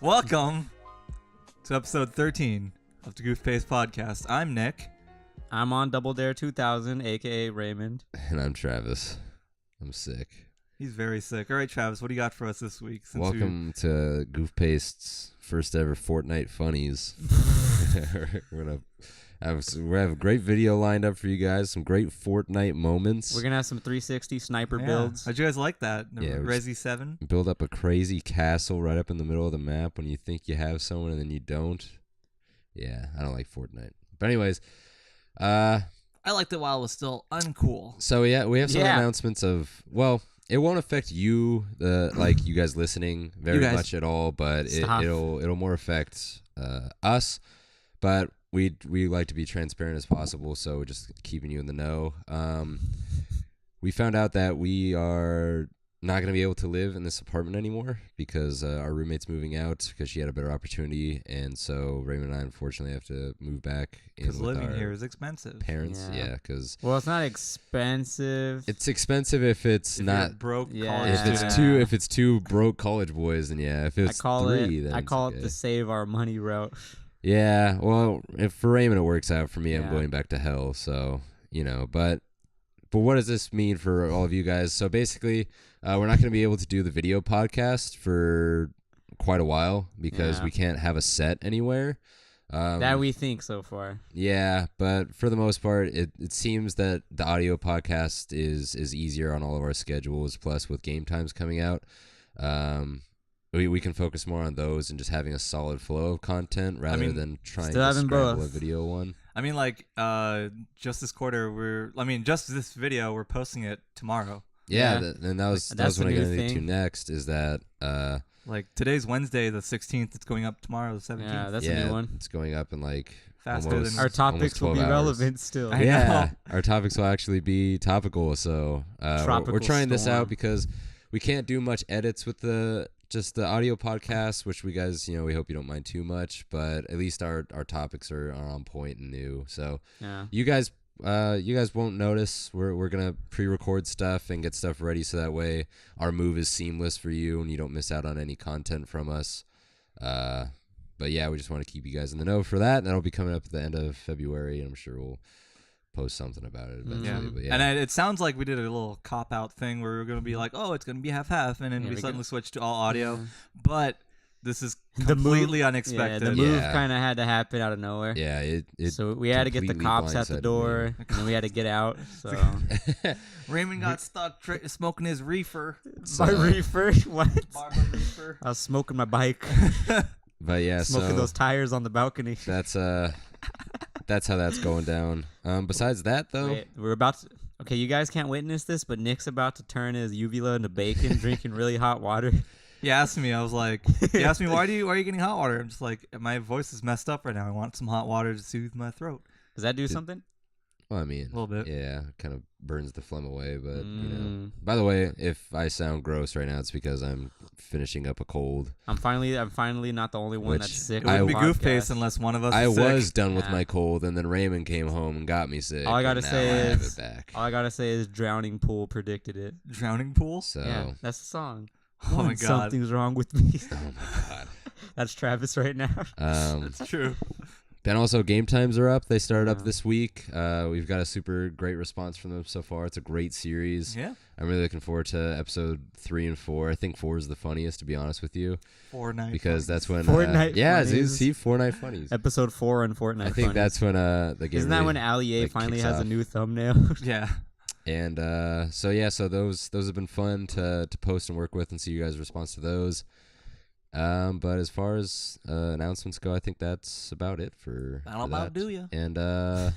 Welcome to episode 13 of the Goof podcast. I'm Nick. I'm on Double Dare 2000, aka Raymond. And I'm Travis. I'm sick. He's very sick. All right, Travis, what do you got for us this week? Welcome to Goof Paste's first ever Fortnite funnies. We're gonna have a great video lined up for you guys. Some great Fortnite moments. We're gonna have some 360 sniper builds. How'd you guys like that? Yeah, Resi 7? Build up a crazy castle right up in the middle of the map when you think you have someone and then you don't. Yeah, I don't like Fortnite. But anyways, I liked it while it was still uncool. So yeah, we have some announcements of, well, it won't affect you, you guys listening very much at all, but it'll more affect us. But we like to be transparent as possible, so we're just keeping you in the know. We found out that we are not going to be able to live in this apartment anymore because our roommate's moving out because she had a better opportunity, and so Raymond and I unfortunately have to move back in with living our here is expensive. Parents, because well, it's not expensive. It's expensive if it's not broke. Yeah. College if it's two broke college boys, then yeah. If it's three, then I call okay. it the save our money route. Yeah, well, if for Raymond it works out, for me I'm Yeah. going back to hell. So but what does this mean for all of you guys? So basically, we're not going to be able to do the video podcast for quite a while because we can't have a set anywhere. That we think so far. Yeah, but for the most part, it seems that the audio podcast is easier on all of our schedules. Plus, with game times coming out, we can focus more on those and just having a solid flow of content rather than trying to scramble a video one. I mean, just this quarter, just this video, we're posting it tomorrow. Yeah, and that was what I'm going to do next. Is that today's Wednesday, the 16th. It's going up tomorrow, the 17th. Yeah, that's a new one. It's going up in faster than our topics will be relevant still. Yeah, our topics will actually be topical. So we're trying this out because we can't do much edits with just the audio podcast, which we guys, we hope you don't mind too much, but at least our topics are on point and new. So you guys won't notice. We're gonna pre-record stuff and get stuff ready so that way our move is seamless for you and you don't miss out on any content from us. But yeah, we just want to keep you guys in the know for that, and that'll be coming up at the end of February, and I'm sure we'll post something about it eventually. Yeah. And it sounds like we did a little cop-out thing where we were going to be like, oh, it's going to be half-half, and then we suddenly switched to all audio. But this is completely unexpected. The move kind of had to happen out of nowhere. Yeah, so we had to get the cops at the door, and then we had to get out. So Raymond got stuck smoking his reefer. My reefer? What? Barber reefer. I was smoking my bike. But yeah, smoking those tires on the balcony. That's how that's going down. Besides that, though, we're about to. Okay, you guys can't witness this, but Nick's about to turn his uvula into bacon, drinking really hot water. He asked me. I was like, he asked me, why are you getting hot water? I'm just like, my voice is messed up right now. I want some hot water to soothe my throat. Does that do something? Well, I mean, a little bit. Yeah, kind of burns the phlegm away. But by the way, if I sound gross right now, it's because I'm finishing up a cold. I'm finally not the only one that's sick. It wouldn't be Goof Pace unless one of us. I was sick. Was done with my cold, and then Raymond came home and got me sick. All I gotta say is Drowning Pool predicted it. Drowning Pool. So yeah, that's the song. Oh my God, something's wrong with me. Oh my God, that's Travis right now. That's true. Then also game times are up. They started up this week. We've got a super great response from them so far. It's a great series. Yeah. I'm really looking forward to episode 3 and 4. I think 4 is the funniest, to be honest with you. Fortnite. Because that's when Fortnite. Fortnite funnies. Episode 4 and Fortnite. I think that's when the game. Isn't that when Ali finally has a new thumbnail? Yeah. And so those have been fun to post and work with and see you guys' response to those. But as far as announcements go, I think that's about it for That'll about do ya. And that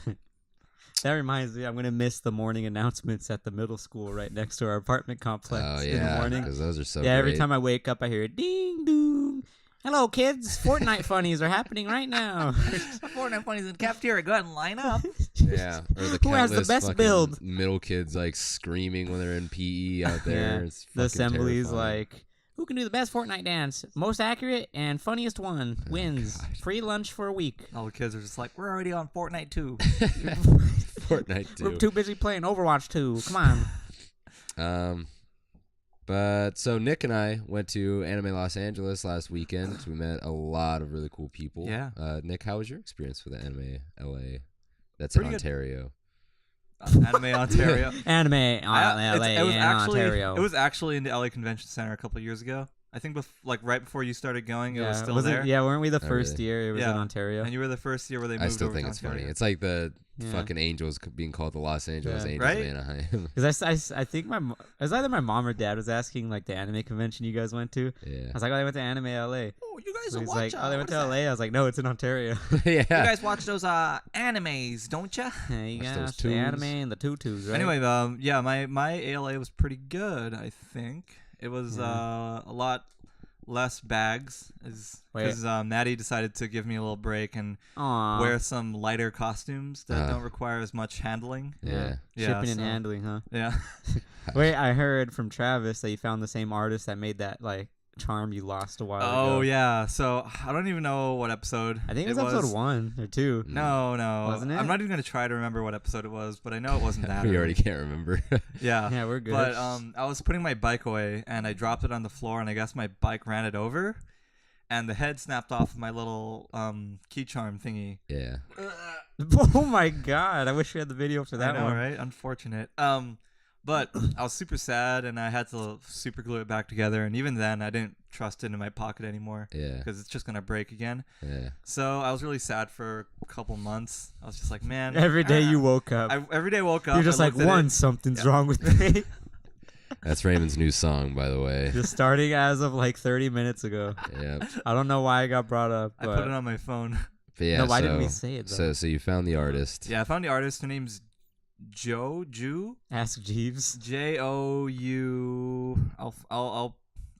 reminds me, I'm gonna miss the morning announcements at the middle school right next to our apartment complex. Oh yeah, in the morning. because those are so. Yeah, every great. time I wake up, I hear ding dong. Hello, kids. Fortnite funnies are happening right now. Fortnite funnies in the cafeteria. Go ahead and line up. Yeah, or the who has the best build? Middle kids screaming when they're in PE out there. Yeah. It's the assembly's terrifying. who can do the best Fortnite dance? Most accurate and funniest one wins. God. Free lunch for a week. All the kids are just like, we're already on Fortnite 2. Fortnite 2. We're too busy playing Overwatch 2. Come on. But so Nick and I went to Anime Los Angeles last weekend. We met a lot of really cool people. Yeah. Nick, how was your experience with the Anime LA? That's Pretty in good. Ontario. Anime Ontario. Anime LA it was and actually, Ontario. It was actually in the LA Convention Center a couple of years ago. I think right before you started going, it was still there. Yeah, weren't we the Oh, first really? year? It was in Ontario. And you were the first year where they moved I still over think to it's Ontario. funny. It's like the fucking Angels being called the Los Angeles Angels Right? of Anaheim. Because I think it was either my mom or dad was asking like the anime convention you guys went to. Yeah. I was like, oh, they went to Anime LA. Oh, you guys So he's watch. like, oh, they went to LA. I was like, no, it's in Ontario. Yeah. You guys watch those animes, don't ya? Yeah, you Watch got those the tunes. anime and the tutus, right? Anyway, yeah, my ALA was pretty good. I think it was a lot less bags, because Maddie decided to give me a little break and wear some lighter costumes that don't require as much handling. Yeah. Shipping and handling, huh? Yeah. Wait, I heard from Travis that you found the same artist that made that like charm you lost a while ago. Oh yeah. So I don't even know what episode. I think it was episode 1 or 2. No, Wasn't it? I'm not even gonna try to remember what episode it was, but I know it wasn't that. We already can't remember. Yeah. Yeah, we're good. But I was putting my bike away and I dropped it on the floor and I guess my bike ran it over, and the head snapped off of my little key charm thingy. Yeah. Oh my god! I wish we had the video for that I know, one. right? Unfortunate. But I was super sad and I had to super glue it back together. And even then, I didn't trust it in my pocket anymore. Yeah. Because it's just gonna break again. Yeah. So I was really sad for a couple months. I was just like, man. Every day you woke up, every day I woke up. you're just I like, looked at it. something's wrong with me. That's Raymond's new song, by the way. Just starting as of like 30 minutes ago. Yeah. I don't know why I got brought up. I But put it on my phone. But yeah. no, why so, didn't we say it though? So you found the artist. Yeah, I found the artist. Her name's Ju. Ask Jeeves. Jou.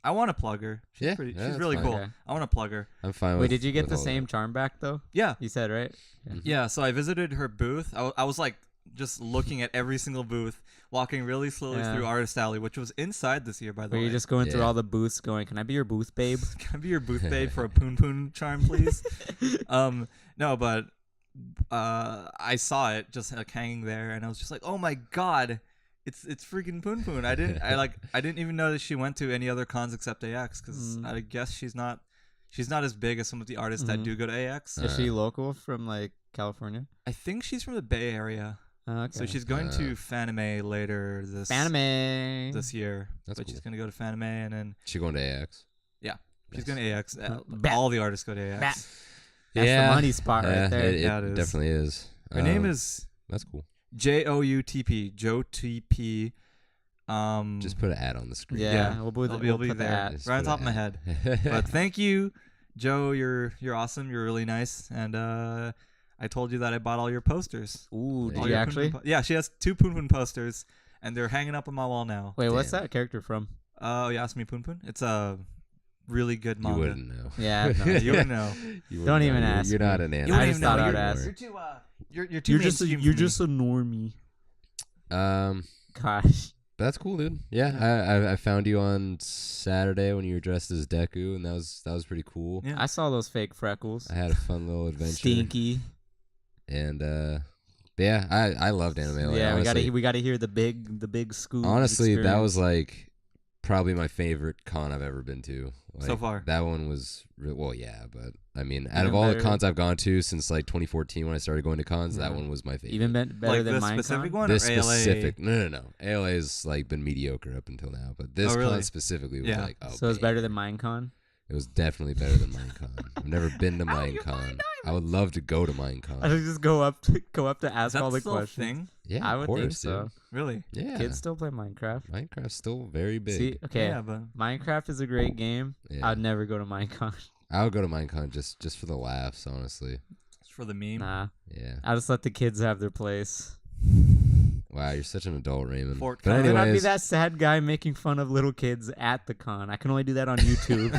I want to plug her. She's Yeah, she's that's really fine. cool. Okay. I want to plug her. I'm fine with. Wait, did you get with the all same that. charm back though? Yeah. You said, right? Yeah, so I visited her booth. I was like just looking at every single booth, walking really slowly through Artist Alley, which was inside this year, by the Were way. you just going through Yeah. all the booths going, can I be your booth babe? Can I be your booth babe for a poon poon charm, please? No, but I saw it just like hanging there, and I was just like, oh my god, it's freaking poon poon. I didn't even know that she went to any other cons except AX, because I guess she's not as big as some of the artists that do go to AX. Is she local from like California? I think she's from the Bay Area. Okay. So she's going to Fanime later this year. That's But she's cool. going to go to Fanime, and then She going to AX? she's going to AX. Bat. All the artists go to AX. Bat. That's the money spot right there. It Yeah, it is. definitely is. Her name is That's cool. JOUTP. Joe TP. Just put an ad on the screen. Yeah, we'll it'll be put the there. ad. Just Right on put top an of my ad. head. But thank you, Joe. You're awesome. You're really nice. And I told you that I bought all your posters. Ooh, Did did All you your actually? Poon Poon yeah, she has 2 Poon Poon posters, and they're hanging up on my wall now. Wait, what's Damn. that character from? Oh, you asked me Poon Poon? It's a really good You manga. wouldn't know. Yeah, no, You wouldn't know. You wouldn't Don't know. even You're- ask You're me. not an anime. You wouldn't just even thought know. I'd You're, ask. you're too you're mainstream for me. just a normie. Um, Gosh. that's cool, dude. Yeah, I found you on Saturday when you were dressed as Deku, and that was pretty cool. Yeah. I saw those fake freckles. I had a fun little adventure. Stinky. And but yeah, I loved anime. Like, Yeah, honestly, we gotta hear the big scoop. honestly, that experience. was like probably my favorite con I've ever been to. Like, So far. that one was well, yeah, but I mean, out Even of all the better. cons I've gone to since like 2014 when I started going to cons, that Yeah. one was my favorite. even better Like than this Minecon. specific one This or ALA? specific, no. ALA's like been mediocre up until now, but this Oh, really? con specifically was Yeah. like, oh, So it's better baby. than Minecon. It was definitely better than Minecon. I've never been to Minecon. I would love to go to I Minecon. should just go up to Is ask that all the still a questions. thing? Yeah, I of would course, think dude. so. Really? Yeah, Kids still play Minecraft. Minecraft's still very big. See, okay, Yeah, but Minecraft is a great game. Yeah. I'd never go to Minecon. I would go to Minecon just for the laughs, honestly. it's for the meme. Nah, Yeah. I'll just let the kids have their place. Wow, you're such an adult, Raymond. Fort But Con. Then I'd be anyways, that sad guy making fun of little kids at the con. I can only do that on YouTube.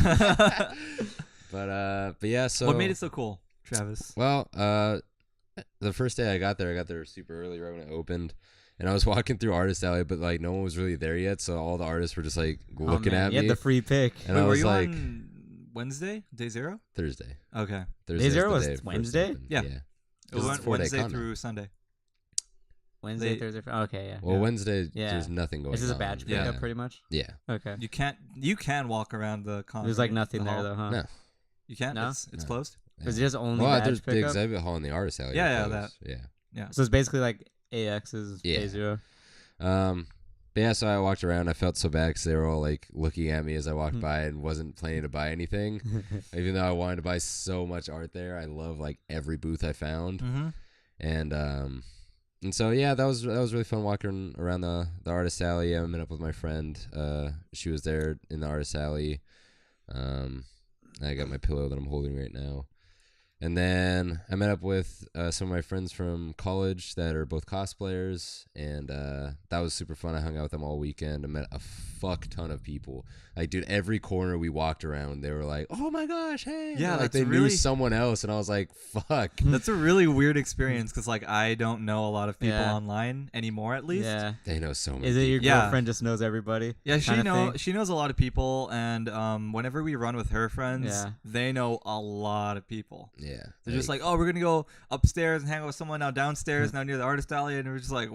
but yeah. So What made it so cool, Travis? well, the first day I got there super early, right when it opened. And I was walking through Artist Alley, but like no one was really there yet, so all the artists were just like looking man, at you me. had the free pick. And Wait, I were was you like, on Wednesday? Day 0? Thursday. Okay. Thursday's Zero the was day it first Wednesday? opened. Yeah. Yeah. It It's went 4-day Wednesday con now. through Sunday. Wednesday, Thursday. Okay, yeah. Well, Wednesday, Yeah. there's nothing going on. This is a badge pickup, Yeah. pretty much. Yeah. Okay. You can walk around the con. There's like right? nothing The there hall. though, huh? No. You can't. No? It's No. closed. Is it just only Well, badge there's the pickup? exhibit hall and the artist alley. Yeah, are closed. Yeah. So it's basically like AX's Yeah. A0. But yeah, so I walked around. I felt so bad because they were all like looking at me as I walked by and wasn't planning to buy anything. Even though I wanted to buy so much art there. I love like every booth I found. Mm-hmm. And so yeah, that was really fun walking around the artist alley. I met up with my friend. She was there in the artist alley. I got my pillow that I'm holding right now. And then I met up with some of my friends from college that are both cosplayers, and that was super fun. I hung out with them all weekend. I met a fuck ton of people. Like, dude, every corner we walked around, they were like, "Oh my gosh, hey!" Yeah, like that's they really knew someone else, and I was like, "Fuck." That's a really weird experience because like I don't know a lot of people Yeah. online anymore. At least. Yeah. They know so many. Is it your Yeah. girlfriend just knows everybody? Yeah, kinda thing? she knows a lot of people, and whenever we run with her friends, Yeah. they know a lot of people. Yeah, They're just like, oh, we're gonna go upstairs and hang out with someone now downstairs, now near the artist alley, and we're just like,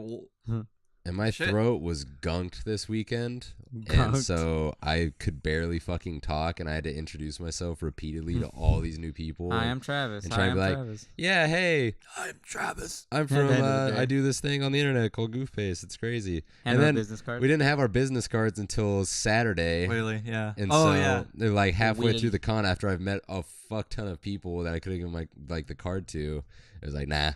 And my Shit. throat was gunked this weekend, and Gunked. so I could barely fucking talk, and I had to introduce myself repeatedly to all these new people. Hi, I'm Travis. And Hi, try to I'm be like, Travis. Yeah, hey, I'm Travis. I'm At the from. end of the day. I do this thing on the internet called Goof. It's crazy. And and a then business card. we didn't have our business cards until Saturday, Really? Yeah. and oh so yeah. they're like halfway Wheelie. through the con after I've met a fuck ton of people that I could have given like the card to. It was like nah,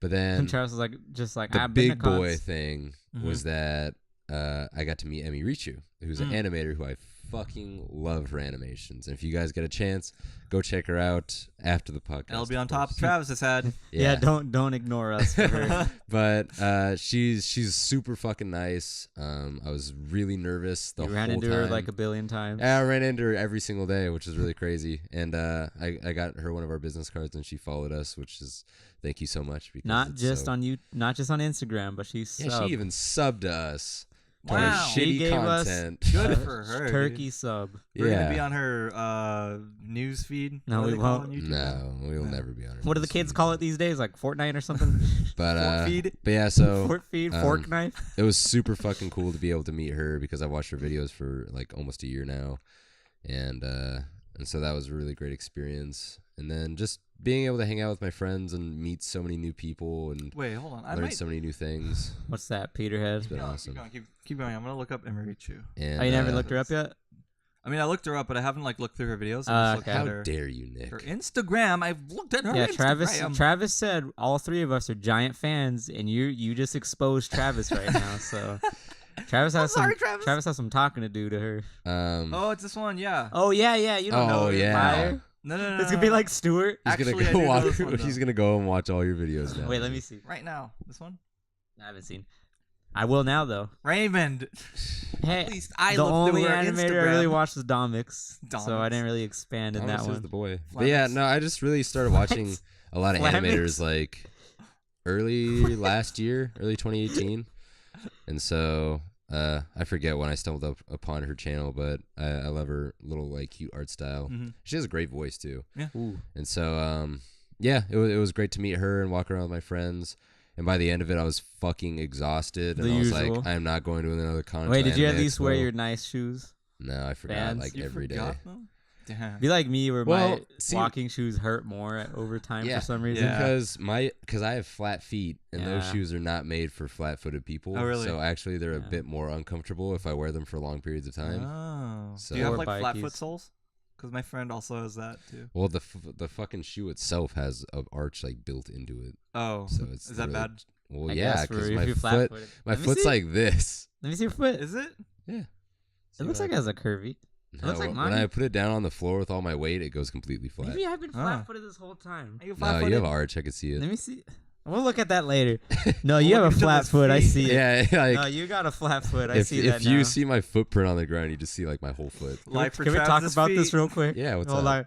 but then And Travis was like, just like, the I've been to big boy cons. thing Mhm. was that I got to meet Emi Richu, who's an animator who I fucking love her animations. And if you guys get a chance, go check her out after the podcast. It'll be on of top of course. Travis's head. Yeah, don't ignore us. For her. But she's super fucking nice. I was really nervous the You whole ran into time. her like a billion times. Yeah, I ran into her every single day, which is really crazy. And I got her one of our business cards, and she followed us, which is thank you so much. Because Not it's just so- on not just on Instagram, but she's Yeah, she even subbed to us. To our Wow. She shitty gave us content. Good a for her. turkey Dude. sub. We're Yeah. gonna be on her news feed. No, What do we they call it won't. on YouTube? No, we'll No. never be on her. What do the news kids feed. call it these days? Like Fortnite or something? But feed? but yeah, so Fort feed, um, fork knife. it was super fucking cool to be able to meet her because I've watched her videos for like almost a year now, and so that was a really great experience. And then just being able to hang out with my friends and meet so many new people and Wait, hold on. I learn might. so many new things. What's that, Peterhead? It's been No, awesome. keep going. I'm gonna look up Emirichu. And Oh, you never looked her up yet? I mean, I looked her up, but I haven't like looked through her videos. I just looked okay. How at her, dare you, Nick? her Instagram. I've looked at her Yeah, Instagram. Travis said all three of us are giant fans, and you just exposed Travis right now. So Travis has sorry, some Travis. has some talking to do to her. Oh, it's this one. Yeah. Oh yeah, you don't know. Oh, her, yeah. liar. No. It's gonna be like Stewart. He's Actually, I gonna do go know watch. this one, though. He's gonna go and watch all your videos now. Wait, let me see. right now. This one. I haven't seen. I will now though. Raymond. Hey, At least I the looked only through her animator Instagram. I really watched was Domix, so I Domix. didn't really expand in that Thomas is one. the boy. But yeah, Flamix. no, I just really started watching a lot of Flamix? animators like early last year, early 2018, and so I forget when I stumbled upon her channel, but I love her little like cute art style. Mhm. She has a great voice too, Ooh. and so yeah, it was great to meet her and walk around with my friends. And by the end of it, I was fucking exhausted, and The I was usual. like, "I'm not going to another con." Wait, until did you at Anime least wear Expo." your nice shoes? No, I forgot. Vans? Like You every day. forgot them? Damn. Be like me, where Well, my see- walking shoes hurt more over time Yeah. for some reason. Yeah. Because I have flat feet and those Yeah. shoes are not made for flat-footed people. Oh, really? So actually they're a Yeah. bit more uncomfortable if I wear them for long periods of time. Oh. So- Do you have Or like flat bikies. foot soles? Because my friend also has that too. Well, the fucking shoe itself has an arch like built into it. Oh. So it's Is that really- bad? Well, I yeah, guess for because if my you're foot flat-footed. my Let me foot's see. like this. Let me see your foot. Is it? Yeah. It looks like it has a curvy. No, looks like when mine. I put it down on the floor with all my weight, it goes completely flat. Maybe I've been Ah. flat-footed this whole time. Are you No, flat-footed? you have arch. I could see Let it. me see. We'll look at that later. No, you We'll have look a into flat the foot. I feet. see it. Yeah, like No, you got a flat foot. I if see that if you now. see my footprint on the ground, you just see like my whole foot. Life for Can we talk Travis's about this feet. real quick? Yeah, what's Hold up? on.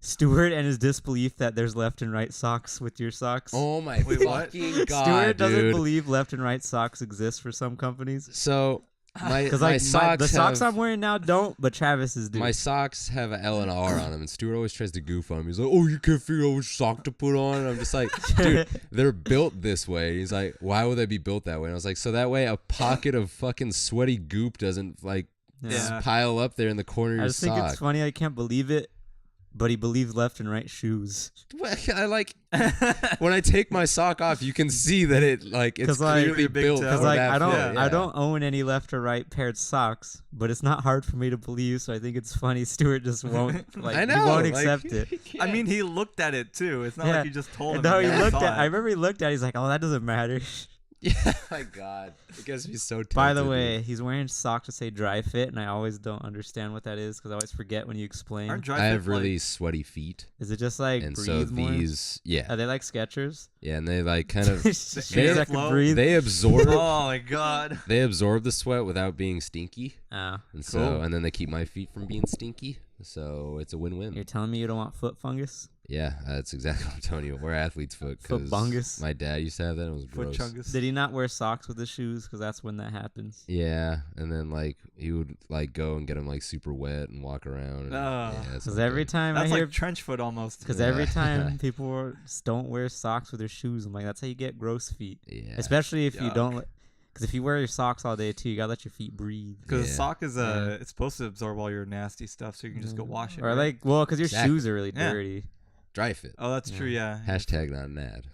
Stuart and his disbelief that there's left and right socks with your socks. Oh my Wait, what? fucking god, Stuart doesn't dude. believe left and right socks exist for some companies. So Because my like socks the socks have, I'm wearing now don't, but Travis's do. my socks have an L and R on them, and Stewart always tries to goof on me. He's like, "Oh, you can't figure out which sock to put on." And I'm just like, "Dude, they're built this way." He's like, "Why would they be built that way?" And I was like, "So that way a pocket of fucking sweaty goop doesn't like pile up there in the corner of your sock." I think it's funny. I can't believe it. But he believes left and right shoes. I like when I take my sock off, you can see that it's clearly built. Because I don't own any left or right paired socks, but it's not hard for me to believe. So I think it's funny. Stuart just won't I know, he won't accept it. I mean, he looked at it too. It's not like you just told him. No, he looked at. I remember he looked at it. He's like, "Oh, that doesn't matter." Yeah, my God. It gets me so tempted. By the way, he's wearing socks that say dry fit, and I always don't understand what that is because I always forget when you explain. I have really sweaty feet. Is it just like and breathe so more? these, yeah. Are they like Skechers? Yeah, and they like kind of they absorb. Oh my God. They absorb the sweat without being stinky. Oh, and so and then they keep my feet from being stinky. So it's a win-win. You're telling me you don't want foot fungus? Yeah, that's exactly what I'm telling you. We're athlete's foot. Foot fungus. My dad used to have that. And it was foot gross. chungus. Did he not wear socks with his shoes? Because that's when that happens. Yeah, and then like he would like go and get them like super wet and walk around. Because every time that's I hear like trench foot almost. Because every time people don't wear socks with their shoes, I'm like, that's how you get gross feet. Yeah. Especially if you don't. Because if you wear your socks all day too, you gotta let your feet breathe. Because a sock is it's supposed to absorb all your nasty stuff, so you can just go wash it. Or because your shoes are really dirty. Dry fit. Oh, that's true. Yeah. Hashtag not an ad.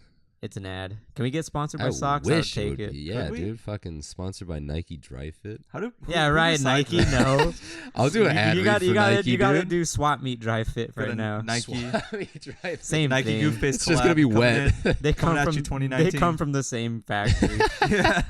It's an ad. Can we get sponsored by socks? Wish I would take it. Yeah, dude. Fucking sponsored by Nike Dry Fit. Nike. No. I'll do an ad. You gotta do swap meet Dry Fit right now. Nike. Same Nike thing. Goof based. It's just gonna be wet. They come from 2019. They come from the same factory. Yeah.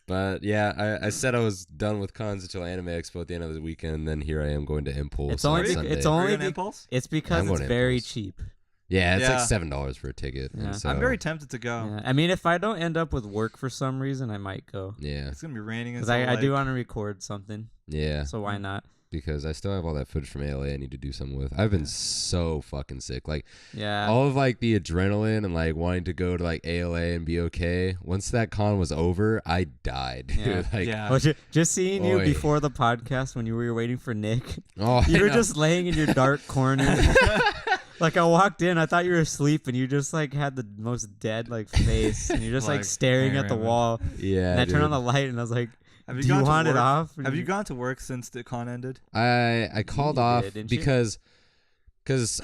But yeah, I said I was done with cons until Anime Expo at the end of the weekend, and then here I am going to Impulse. It's only Impulse. It's because it's very cheap. Yeah, it's like $7 for a ticket. Yeah. And so, I'm very tempted to go. Yeah. I mean, if I don't end up with work for some reason, I might go. Yeah, it's gonna be raining. Because I do want to record something. Yeah. So why not? Because I still have all that footage from ALA I need to do something with. I've been so fucking sick. Like, yeah, all of like the adrenaline and like wanting to go to like ALA and be okay. Once that con was over, I died. Yeah. Well, just seeing you before the podcast when you were waiting for Nick. Oh, you were just laying in your dark corner. Like I walked in, I thought you were asleep, and you just like had the most dead like face, and you're just like staring at the wall. Yeah. And I turned on the light, and I was like, "Do you want it off?" Have you gone to work since the con ended? I called off because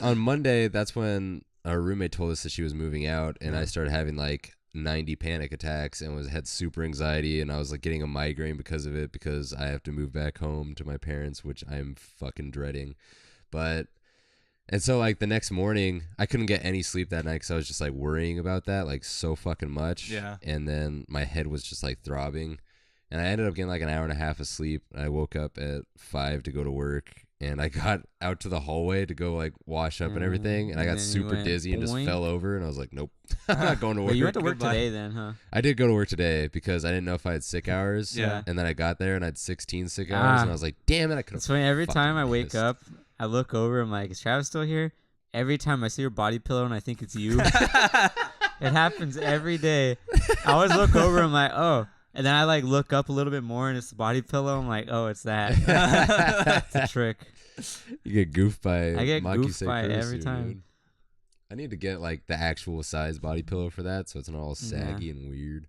on Monday that's when our roommate told us that she was moving out, and I started having like 90 panic attacks and had super anxiety, and I was like getting a migraine because of it, because I have to move back home to my parents, which I'm fucking dreading. And so, like, the next morning, I couldn't get any sleep that night because I was just, like, worrying about that, like, so fucking much. Yeah. And then my head was just, like, throbbing. And I ended up getting, like, an hour and a half of sleep. I woke up at 5 to go to work. And I got out to the hallway to go, like, wash up and everything. And I got super dizzy and just fell over. And I was like, nope, I'm not going to work. You went to work today then, huh? I did go to work today because I didn't know if I had sick hours. Yeah. And then I got there and I had 16 sick hours. And I was like, damn it, I could have. So every time I wake up, I look over, I'm like, is Travis still here? Every time I see your body pillow and I think it's you. It happens every day. I always look over, I'm like, oh. And then I like look up a little bit more and it's the body pillow. I'm like, oh, it's that. It's a trick. You get goofed by I get Maki goofed by it every dude. time. I need to get like the actual size body pillow for that, so it's not all saggy and weird.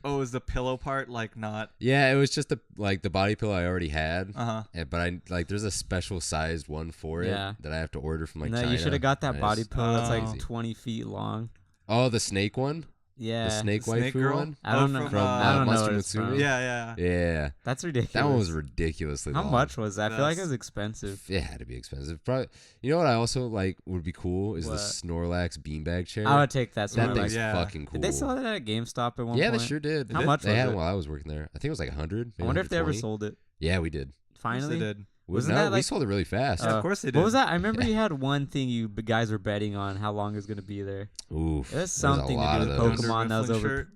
Oh, is the pillow part like not? Yeah, it was just the body pillow I already had. But I like there's a special sized one for it that I have to order from China. You should have got that body pillow that's like 20 feet long. Oh, the snake one. Yeah, the snake waifu one. I don't know. I don't know. What Yeah. That's ridiculous. That one was ridiculously long. How much was that? I feel like it was expensive. It had to be expensive. Probably. You know what I also like would be cool is the Snorlax beanbag chair. I would take that. That thing's fucking cool. Did they sell that at GameStop at one point? Yeah, they sure did. How much? They had it while I was working there. I think it was like 100. I wonder if they ever sold it. Yeah, we did. Finally, they did. Wasn't that like, we sold it really fast. Yeah, of course they did. What was that? I remember you had one thing you guys were betting on how long it was going to be there. Oof. It was something to do with Pokemon that was over. Shirt.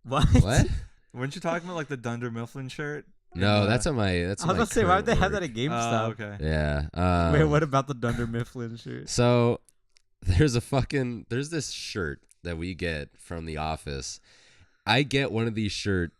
What? Weren't you talking about like the Dunder Mifflin shirt? No, that's on my. I was going to say, why would they have that at GameStop? Okay. Yeah. Wait, what about the Dunder Mifflin shirt? So there's this shirt that we get from the office. I get one of these shirts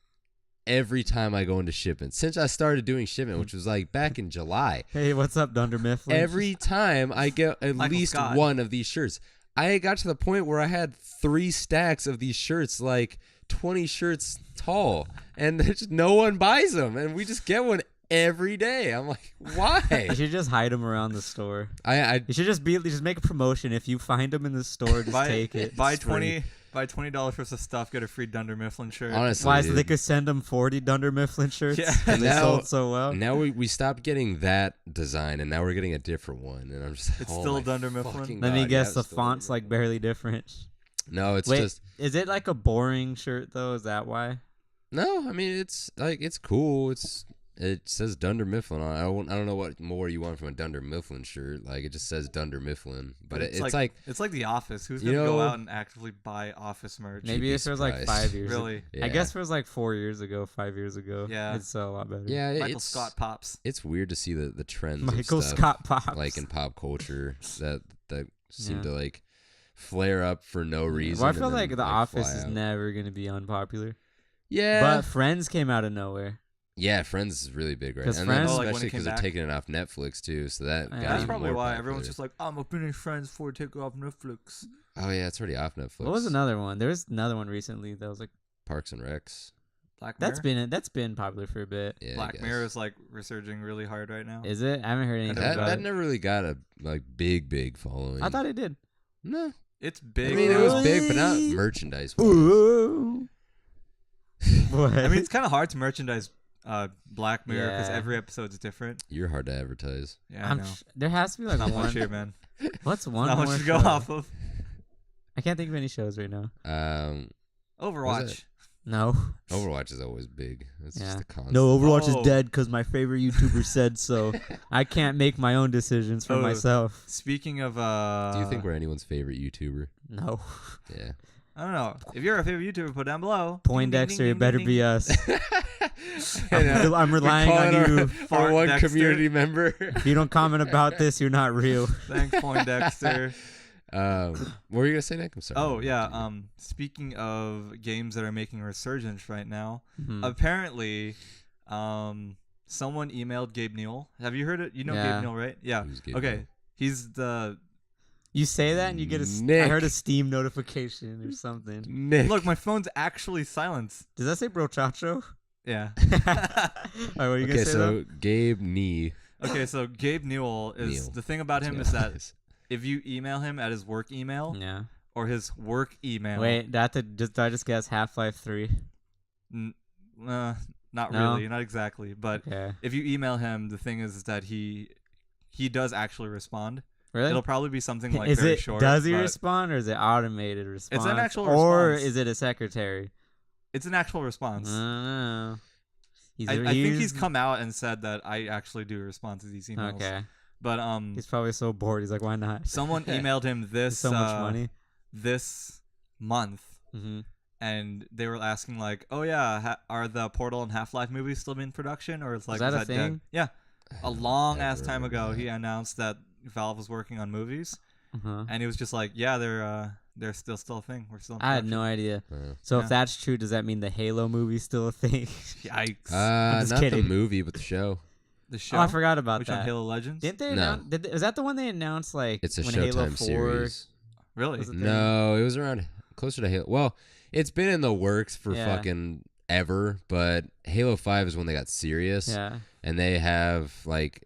every time I go into shipment since I started doing shipment, which was like back in July. Hey, what's up, Dunder Mifflin? Every time I get at least one of these shirts. I got to the point where I had 3 stacks of these shirts, like 20 shirts tall, and there's no one buys them, and we just get one every day. I'm like, why? You should just hide them around the store. You should just make a promotion. If you find them in the store, just take it. Buy $20 worth of stuff, get a free Dunder Mifflin shirt. Honestly, why? So they could send them 40 Dunder Mifflin shirts. Yeah, and they sold so well. Now we stopped getting that design, and now we're getting a different one. And I'm just like, it's still Dunder Mifflin. Let me guess, the font's like barely different. No, it's just. Is it like a boring shirt though? Is that why? No, I mean it's cool. It says Dunder Mifflin on it. I don't know what more you want from a Dunder Mifflin shirt. Like, it just says Dunder Mifflin. But it's like The Office. Who's going to go out and actively buy Office merch? Maybe if it was like 5 years really? ago. Yeah. I guess if it was like 4 years ago, 5 years ago. Yeah. It'd sell a lot better. Yeah, Michael Scott pops. It's weird to see the trends Michael of stuff, Scott pops. like in pop culture that seem to like flare up for no reason. Well, I feel like The Office is never going to be unpopular. Yeah. But Friends came out of nowhere. Yeah, Friends is really big right now. And Friends, especially because they're taking it off Netflix too, so that got that's even probably more why popular. everyone's just like, I'm opening Friends before it take off Netflix. Oh yeah, it's already off Netflix. What was another one? There was another one recently that was like Parks and Recs. Black Mirror? That's been popular for a bit. Yeah, Black Mirror is like resurging really hard right now. Is it? I haven't heard anything about that it. never really got a like big following. I thought it did. No, it's big. I mean, it was big, but not merchandise. Ooh. I mean, it's kind of hard to merchandise Black Mirror because every episode's different. You're hard to advertise. Yeah, I know. There has to be like not one. much here, man. What's one not more much to show? go off of. I can't think of any shows right now. Overwatch. No. Overwatch is always big. It's just a constant. No, Overwatch is dead because my favorite YouTuber said so. I can't make my own decisions for myself. Speaking of, do you think we're anyone's favorite YouTuber? No. Yeah. I don't know. If you're a favorite YouTuber, put down below. Poindexter, it better be us. I'm relying on you. Our one Dexter. community member. If you don't comment about this, you're not real. Thanks, Poindexter. What were you gonna say, Nick? I'm sorry. Oh yeah. Speaking of games that are making a resurgence right now, apparently, someone emailed Gabe Newell. Have you heard it? You know Gabe Newell, right? Yeah. Who's Gabe Okay. Newell? He's the. You say that and you get Nick. I heard a Steam notification or something. Nick. Look, my phone's actually silenced. Does that say brochacho? Yeah. What are you gonna say? So Gabe Nee. Okay, so Gabe Newell is the thing about him is that if you email him at his work email or his work email. Wait, did I just guess Half-Life 3? Not really, not exactly. But if you email him, the thing is that he does actually respond. Really? It'll probably be something like very short. Does he respond or is it automated response? It's an actual or response. is it a secretary? It's an actual response. I think he's come out and said that I actually do respond to these emails. Okay. But he's probably so bored. He's like, why not? Someone emailed him this so much money this month, and they were asking like, "Oh yeah, are the Portal and Half-Life movies still in production, or is that a thing?" Dead? Yeah, a long ass time ago, he announced that Valve was working on movies, and he was just like, "Yeah, they're still a thing. We're still." In I had no idea. So if that's true, does that mean the Halo movie's still a thing? Yikes! Not kidding. the movie, but the show. The show. Oh, I forgot about Which that. on Halo Legends? Didn't they? No. Was that the one they announced? Like It's a when Showtime Halo 4 series. Really? was a thing? No, it was around closer to Halo. Well, it's been in the works for Yeah. fucking ever, but Halo 5 is when they got serious. Yeah. And they have like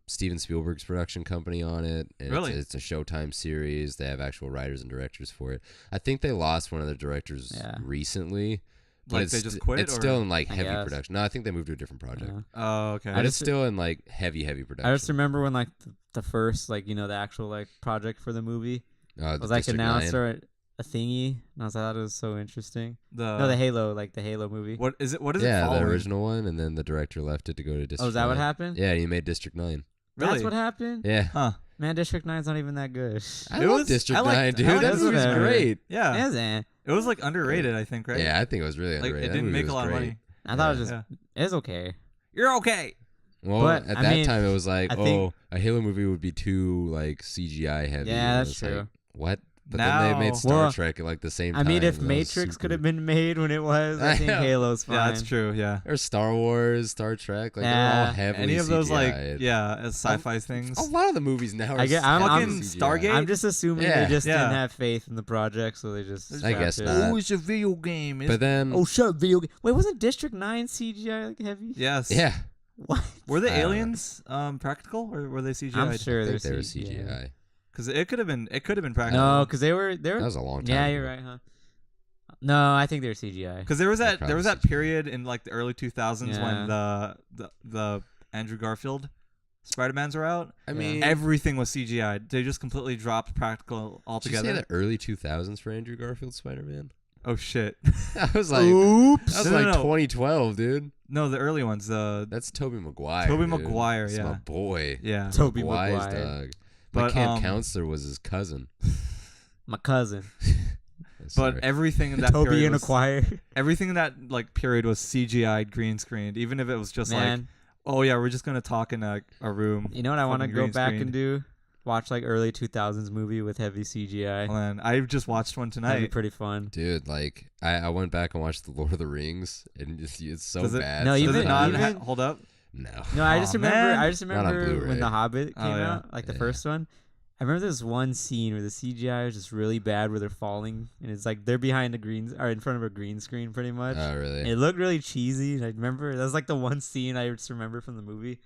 Steven Spielberg's production company on it. And Really? It's a Showtime series. They have actual writers and directors for it. I think they lost one of their directors recently. But Like they just quit? It's or? still in like I heavy guess. production. No, I think they moved to a different project. Oh, okay. But it's still in like heavy production. I just remember when like the first like the actual like project for the movie The was like District announced 9. or a thingy, and I thought it was so interesting. the The Halo movie. What is it? What is it? Yeah, the following? original one, and then the director left it to go to District 9. Oh, is that what happened? Yeah, he made District 9. Really? That's what happened. Yeah. Huh? Man, District 9's not even that good. I love District 9, dude. I like That this movie's whatever. great. Yeah. Isn't? It was like underrated, I think, right? Yeah, I think it was really Like underrated. it That didn't movie make a was lot of great. money. I thought it was Yeah. it's okay. You're okay. Well, But, at I that mean, time, it was like, I think- a Halo movie would be too like CGI heavy. Yeah, and that's it's like, true. what? But now, then they made Star Trek at like the same time. I mean, if Matrix could have been made when it was, I think Halo's fine. yeah, that's true. Yeah, or Star Wars, Star Trek, like they're all heavily any of those CGI'd. as sci-fi things. A lot of the movies now are fucking Stargate. I'm just assuming they just didn't have faith in the project, so they just. I guess not. Oh, it's a video game. But then, shut up, video game. Wait, wasn't District 9 CGI like heavy? Yes. Yeah. What? Were the aliens practical or were they CGI? I'm sure they were CGI. Because it could have been practical. No, because they were. That was a long time. Yeah, ago. you're right, huh? No, I think they're CGI. Because there was that CGI. period in like the early 2000s when the Andrew Garfield Spider-Mans were out. I mean, everything was CGI. They just completely dropped practical altogether. Did you say the early 2000s for Andrew Garfield Spider-Man? Oh shit! I was like, oops. That was like 2012, dude. No, the early ones. That's Tobey Maguire. Tobey dude. Maguire, That's yeah. my boy. Yeah. Tobey Wise Maguire. dog. But, My camp counselor was his cousin. My cousin. But everything in that Toby period in a choir. everything in that like period was CGI green screened, even if it was just like, oh yeah, we're just gonna talk in a room. You know what I want to go back screened. and do? Watch like early 2000s movie with heavy CGI. Man, I just watched one tonight. That'd be pretty fun. Dude, like I went back and watched The Lord of the Rings, and it's so bad. No, Does even- it not even- hold up? No. No, I just remember. man. I just Not on remember Blu-ray. when The Hobbit came yeah. out, like the Yeah. first one. I remember this one scene where the CGI is just really bad, where they're falling, and it's like they're behind a in front of a green screen, pretty much. Oh, really? And it looked really cheesy. And I remember that was like the one scene I just remember from the movie.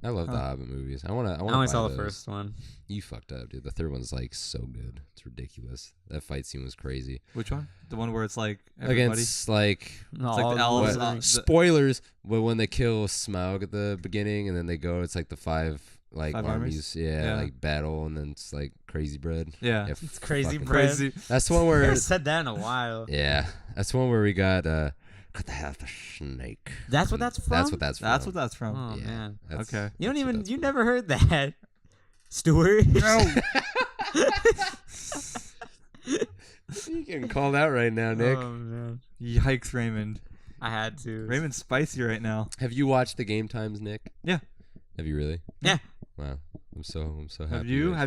I love the Hobbit movies. I I only saw the first one. You fucked up, dude. The third one's like so good. It's ridiculous. That fight scene was crazy. Which one? The one where it's like everybody? Against like like the elves. spoilers, but when they kill Smaug at the beginning, and then they go, it's like the five Five armies, Yeah. like battle, and then it's like crazy bread. Yeah. It's crazy fucking- bread. Crazy. That's the one I where haven't said that in a while. yeah, that's the one where we got the head of the snake. That's what that's from. That's what that's from. That's what that's from. Oh Yeah, man, that's- Okay. you don't that's what even. that's You from. never heard that, Stewart. No. You getting called out right now, Nick. Oh man, Yikes, Raymond. I had to. Raymond's spicy right now. Have you watched the Game Times, Nick? Yeah. Have you really? Yeah. Wow. I'm so happy. Have you? Huh,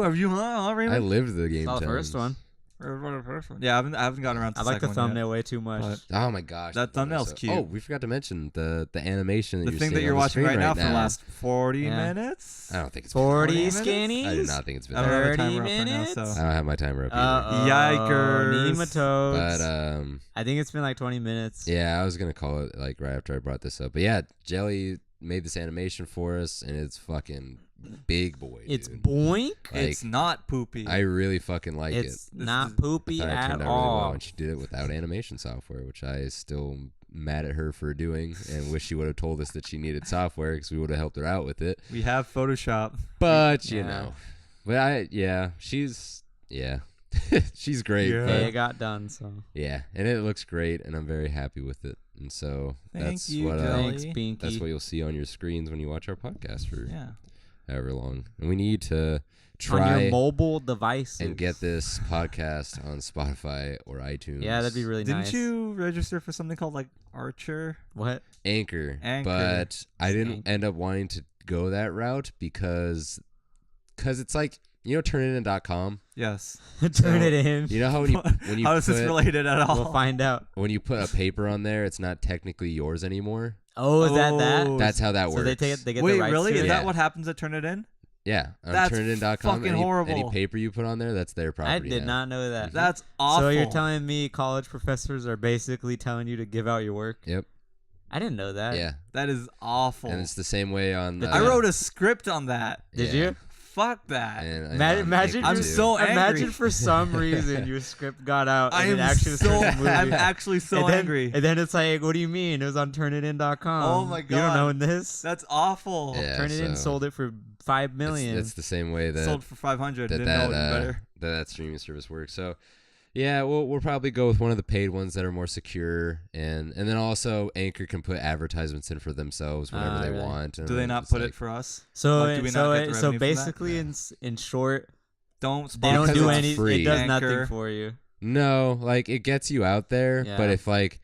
I Raymond? lived the Game Saw Times. the first one. Yeah, I haven't gotten around to I the like the second one yet. thumbnail way too much. But Oh my gosh. That the thumbnail's thumbnail's cute. Oh, we forgot to mention the animation. The That thing you're that you're seeing on the watching screen right now for the now. last 40 Yeah. minutes? I don't think it's 40 minutes? skinnies. I do not think it's been I don't have a 30 timer up right now, minutes. so. I don't have my timer up either. Yikers. Nematodes. But I think it's been like 20 minutes. yeah, I was gonna call it like right after I brought this up. But yeah, Jelly made this animation for us, and it's fucking big boy. It's dude. boink. Like, It's not poopy. I really fucking like It's it. not is- poopy I thought it at turned out really well, all. and she did it without animation software, which I still mad at her for doing, and wish she would have told us that she needed software because we would have helped her out with it. We have Photoshop. But you Yeah. know, but she's she's great. Yeah. Hey, But it got done, so. yeah, and it looks great, and I'm very happy with it. And so Thank that's you, what Jelly. Thanks, Binky. that's what you'll see on your screens when you watch our podcast for Yeah. however long. And we need to On try your mobile devices. and get this podcast on Spotify or iTunes. Yeah, that'd be really Didn't nice. you register for something called like Archer? What? Anchor. Anchor. But I didn't Anchor. end up wanting to go that route because it's like, turnitin.com. Yes. Turn it in. You know how when you How is this related at all? We'll find out. when you put a paper on there, it's not technically yours anymore. Oh, is that that? Oh, That's how that So works. they get Wait, the rights really? to Is it? Yeah. that what happens at Turnitin? Yeah, on That's turnitin.com. fucking Any horrible. paper you put on there, that's their I property. did now. not know that. That's awful. So you're telling me college professors are basically telling you to give out your work? Yep. I didn't know that. Yeah, That is awful. and it's the same way on. Did I wrote a script on that. Did yeah. you? Fuck that. And Imagine I'm you- so angry. Imagine for some reason your script got out I and am it actually so. started a movie. I'm actually so and then, angry. And then it's like, what do you mean? It was on turnitin.com. Oh my You don't God. know this? That's awful. Yeah, Turnitin so sold it for $5 million. It's the same way that Sold for 500. that Didn't know any better. that streaming service works. So, yeah, we'll probably go with one of the paid ones that are more secure, and then also Anchor can put advertisements in for themselves whenever they really? want. and Do they then not it's put like- it for us? so Like, do we not get the so revenue from that? basically, Yeah. in short, Don't they don't sponsor do it's us. any. free. It does Anchor. nothing for you. No, like it gets you out there, Yeah. but if like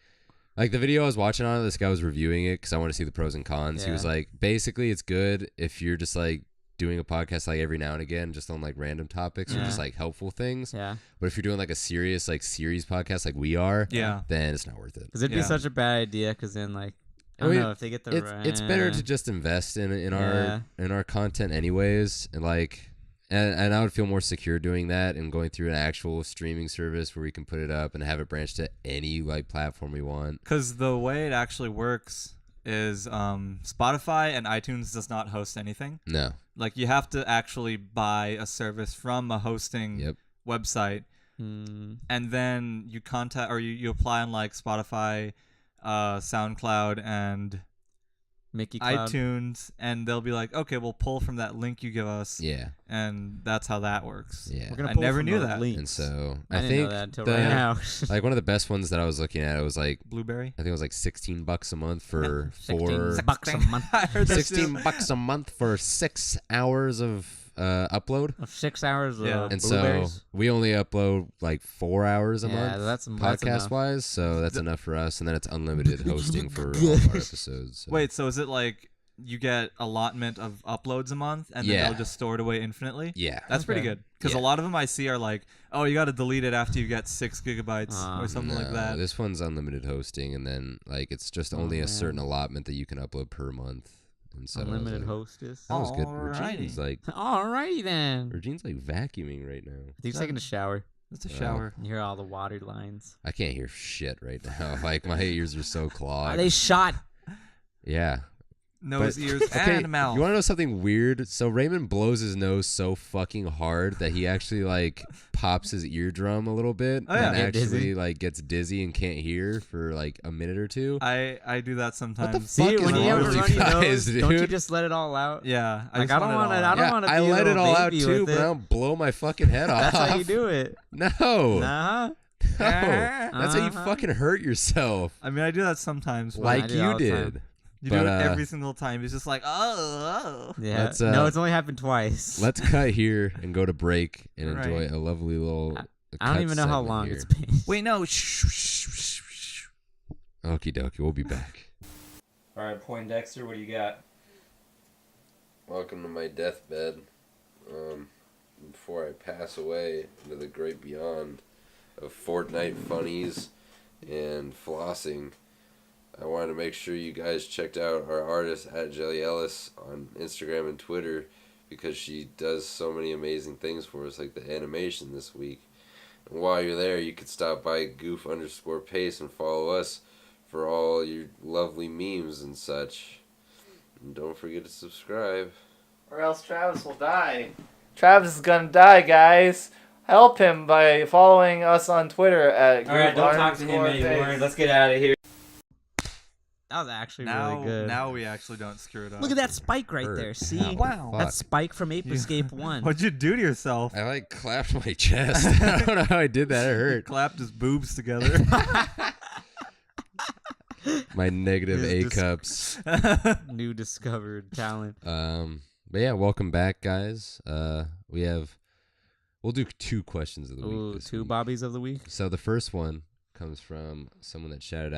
the video I was watching on it, this guy was reviewing it because I want to see the pros and cons. He was Yeah. like, basically, it's good if you're just like doing a podcast like every now and again, just on like random topics or just like helpful things. Yeah. But if you're doing like a serious like series podcast like we are, Yeah. then it's not worth it. Because it'd be such a bad idea. Because then like I don't know if they get the it's better to just invest in our content anyways, and like. And I would feel more secure doing that and going through an actual streaming service where we can put it up and have it branch to any like platform we want. Because the way it actually works is Spotify and iTunes does not host anything. No. Like you have to actually buy a service from a hosting website, and then you contact or you apply on like Spotify, SoundCloud, and Mickey Cloud. iTunes, and they'll be like, okay, we'll pull from that link you give us. Yeah. And that's how that works. Yeah. We're gonna I pull never from knew the that. links. And so I didn't think know that until right now. like one of the best ones that I was looking at, it was like Blueberry. I think it was like $16 a month for $16 a month. I heard that too. $16 a month for 6 hours of upload. 6 hours of And blueberries. so we only upload like 4 hours a month that's podcast wise, so that's enough for us, and then it's unlimited hosting for all of our episodes. So. Wait, so is it like you get allotment of uploads a month and then they'll just store it away infinitely? Yeah. That's pretty good. Because a lot of them I see are like, oh, you got to delete it after you get 6 gigabytes or something like that. This one's unlimited hosting, and then like it's just only a certain allotment that you can upload per month. And so unlimited hostess. That was good. Alrighty. Regine's like, alrighty then. Regine's like vacuuming right now. I think he's taking a shower. It's a shower. You hear all the water lines. I can't hear shit right now. Like my ears are so clogged. Are they shot? Yeah. Nose, ears, and mouth. You want to know something weird? So Raymond blows his nose so fucking hard that he actually like pops his eardrum a little bit and actually like gets dizzy and can't hear for like a minute or two. I do that sometimes. What the fuck is when you wrong have a with runny you guys, nose, dude? don't you just let it all out? Yeah. I don't want to. I don't want to. I let it all out too, but I it. don't blow my fucking head off. That's how you do it. No. Nah. No. That's how you fucking hurt yourself. I mean, I do that sometimes. But Like do it you all the did. time. you do it every single time. It's just like, oh. Yeah. Let's, no, it's only happened twice. Let's cut here and go to break and Right. enjoy a lovely little. I don't even know how long it's been. Wait, no. Okie dokie, we'll be back. All right, Poindexter, what do you got? Welcome to my deathbed. Before I pass away into the great beyond of Fortnite funnies and flossing, I wanted to make sure you guys checked out our artist at Jelly Ellis on Instagram and Twitter, because she does so many amazing things for us, like the animation this week. And while you're there, you could stop by Goof_Pace and follow us for all your lovely memes and such. And don't forget to subscribe. Or else Travis will die. Travis is gonna die, guys. Help him by following us on Twitter at Alright, don't talk to him Goof_Pace. anymore. Let's get out of here. That was actually really good. Now we actually don't screw it up. Look at that spike right there. See? Wow. That's Spike from Ape Escape 1. What'd you do to yourself? I like clapped my chest. I don't know how I did that. It hurt. Clapped his boobs together. My negative His A cups. New discovered talent. But yeah, welcome back, guys. We'll do 2 questions of the week. This Two week. bobbies of the week. So the first one comes from someone that shouted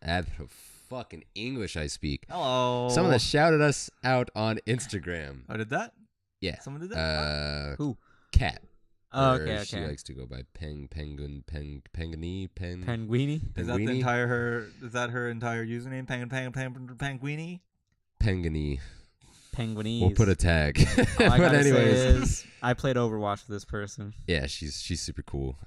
at fucking English I speak. Hello. Someone that shouted us out on Instagram. Oh, did that? Yeah. Someone did that? Who? Cat. Oh, Or okay, She okay. likes to go by Penginee. Penguini? Is that the entire Is that her entire username? Penguini? Penginee. Penguinese. We'll put a tag. All I But gotta say anyways, is, I played Overwatch with this person. yeah, she's super cool.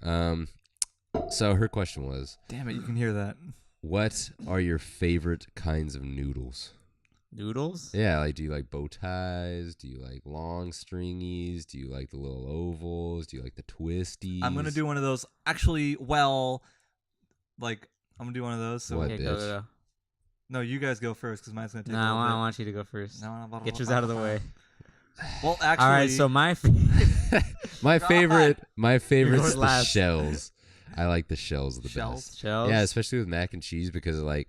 So her question was, Damn it, you can hear that. what are your favorite kinds of noodles? Noodles? Yeah, like do you like bow ties? Do you like long stringies? Do you like the little ovals? Do you like the twisties? I'm gonna do one of those. Actually, well, like I'm gonna do one of those. So What? Okay, bitch. go. no, you guys go first because mine's gonna take. No, a little I bit. want you to go first. No, Get yours out of the way. Well, actually, All right, so my my favorite You're favorite's going the last. shells. I like the shells the Shells? best. shells. Yeah, especially with mac and cheese, because like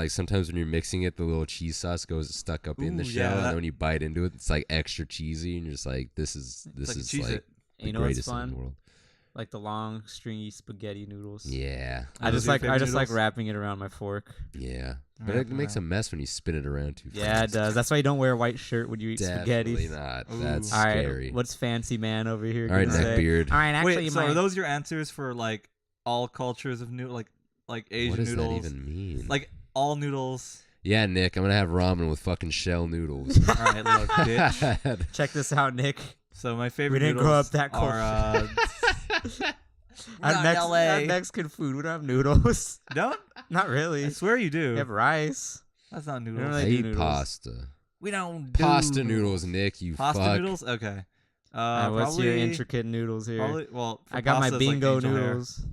sometimes when you're mixing it, the little cheese sauce goes stuck up in the Ooh, shell, yeah, and that- then when you bite into it, it's like extra cheesy, and you're just like, this is like a this is Cheez-It. like the You know what's greatest thing in fun? the world. like the long stringy spaghetti noodles. Yeah. I just like wrapping it around my fork. Yeah. But it makes a mess when you spin it around too fast. Yeah, it does. That's why you don't wear a white shirt when you eat spaghetti. Definitely not. Ooh. That's All right, scary. what's fancy man over here? All right, neckbeard. All right, actually, wait. So are those your answers for like all cultures of noodle, like Asian what does noodles? that even mean? Like all noodles. Yeah, Nick, I'm gonna have ramen with fucking shell noodles. All right, look, bitch. Check this out, Nick. So my favorite We didn't noodles grow up that are our Mexican food. We don't have noodles. Don't? Not really. I swear you do. We have rice. That's not don't noodles. really I do eat noodles. pasta. We don't do Pasta noodles, Nick. You Pasta fuck. noodles? Okay. What's probably, your intricate noodles here? Probably, well, for I got my pasta, it's like bingo angel hair. noodles.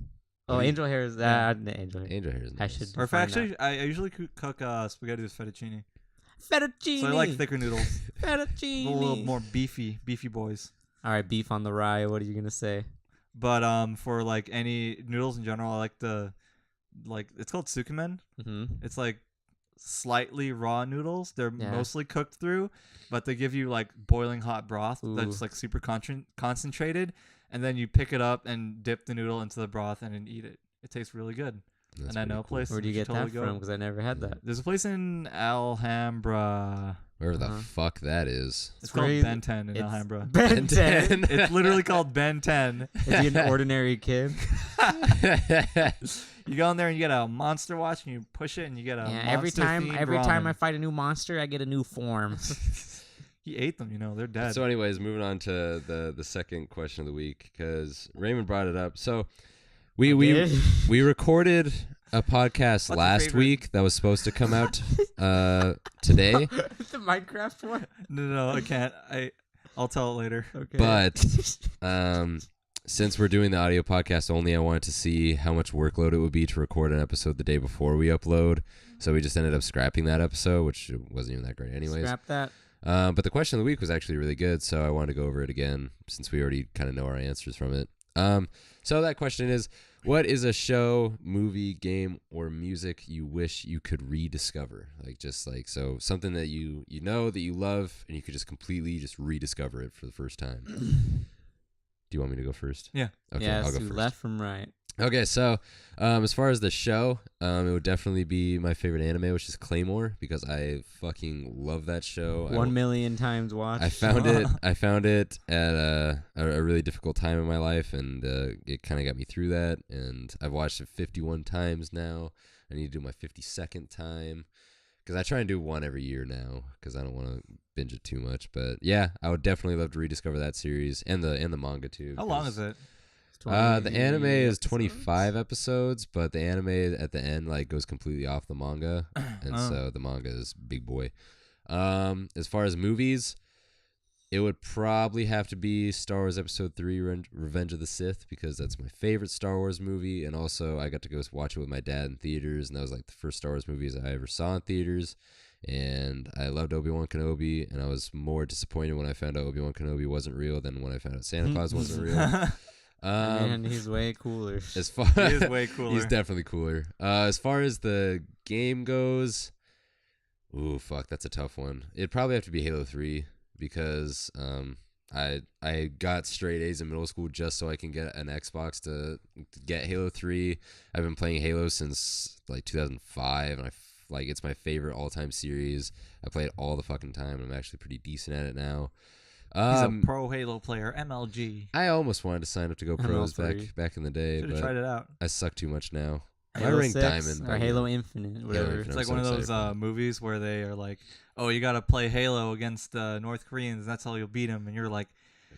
Oh, angel hair is that? Angel hair. Angel hair is I nice. should. Or if find actually, I usually cook spaghetti with fettuccine. Fettuccine. So I like thicker noodles. Fettuccine. A little more beefy boys. All right, beef on the rye. What are you gonna say? But for like any noodles in general, I like it's called tsukemen. Mm-hmm. It's like slightly raw noodles. They're mostly cooked through, but they give you like boiling hot broth that's like super concentrated, and then you pick it up and dip the noodle into the broth and then eat it. It tastes really good. That's and I know a place. Where do you get totally that from? Because I never had that. There's a place in Alhambra. Wherever the fuck that is. It's called Ben 10 in Alhambra. Ben 10. It's literally called Ben 10. Is he an ordinary kid? You go in there and you get a monster watch and you push it and you get a monster every time I fight a new monster, I get a new form. He ate them, they're dead. So anyways, moving on to the second question of the week, because Raymond brought it up. So we recorded a podcast last week that was supposed to come out today. The Minecraft one? No, I can't. I'll tell it later. Okay. But since we're doing the audio podcast only, I wanted to see how much workload it would be to record an episode the day before we upload. So we just ended up scrapping that episode, which wasn't even that great anyways. Scrap that. But the question of the week was actually really good, so I wanted to go over it again since we already kind of know our answers from it. So that question is, what is a show, movie, game, or music you wish you could rediscover? So something that you know that you love and you could just completely just rediscover it for the first time. Do you want me to go first? Yeah. Okay, yeah, I'll go so first. left from right. Okay, so as far as the show, it would definitely be my favorite anime, which is Claymore, because I fucking love that show. 1 million times watched. I found it at a really difficult time in my life, and it kind of got me through that. And I've watched it 51 times now. I need to do my 52nd time, because I try and do one every year now, because I don't want to binge it too much. But yeah, I would definitely love to rediscover that series and the manga too. How long is it? The anime is 25 episodes, but the anime at the end goes completely off the manga, and so the manga is big boy. As far as movies, it would probably have to be Star Wars Episode 3, Revenge of the Sith, because that's my favorite Star Wars movie, and also I got to go watch it with my dad in theaters, and that was the first Star Wars movies I ever saw in theaters, and I loved Obi-Wan Kenobi, and I was more disappointed when I found out Obi-Wan Kenobi wasn't real than when I found out Santa Claus wasn't real. Man, he's way cooler. He is way cooler. He's definitely cooler. As far as the game goes, ooh, fuck, that's a tough one. It'd probably have to be Halo 3, because I got straight A's in middle school just so I can get an Xbox to get Halo 3. I've been playing Halo since 2005, and it's my favorite all-time series. I play it all the fucking time, and I'm actually pretty decent at it now. He's a pro Halo player, MLG. I almost wanted to sign up to go pros ML3. back in the day, Should have but tried it out. I suck too much now. Halo I rank 6 diamond. or Halo Infinite, whatever. Infinite. It's I'm like so one of excited those for that. movies where they are like, oh, you got to play Halo against the North Koreans, and that's how you'll beat them. And you're like,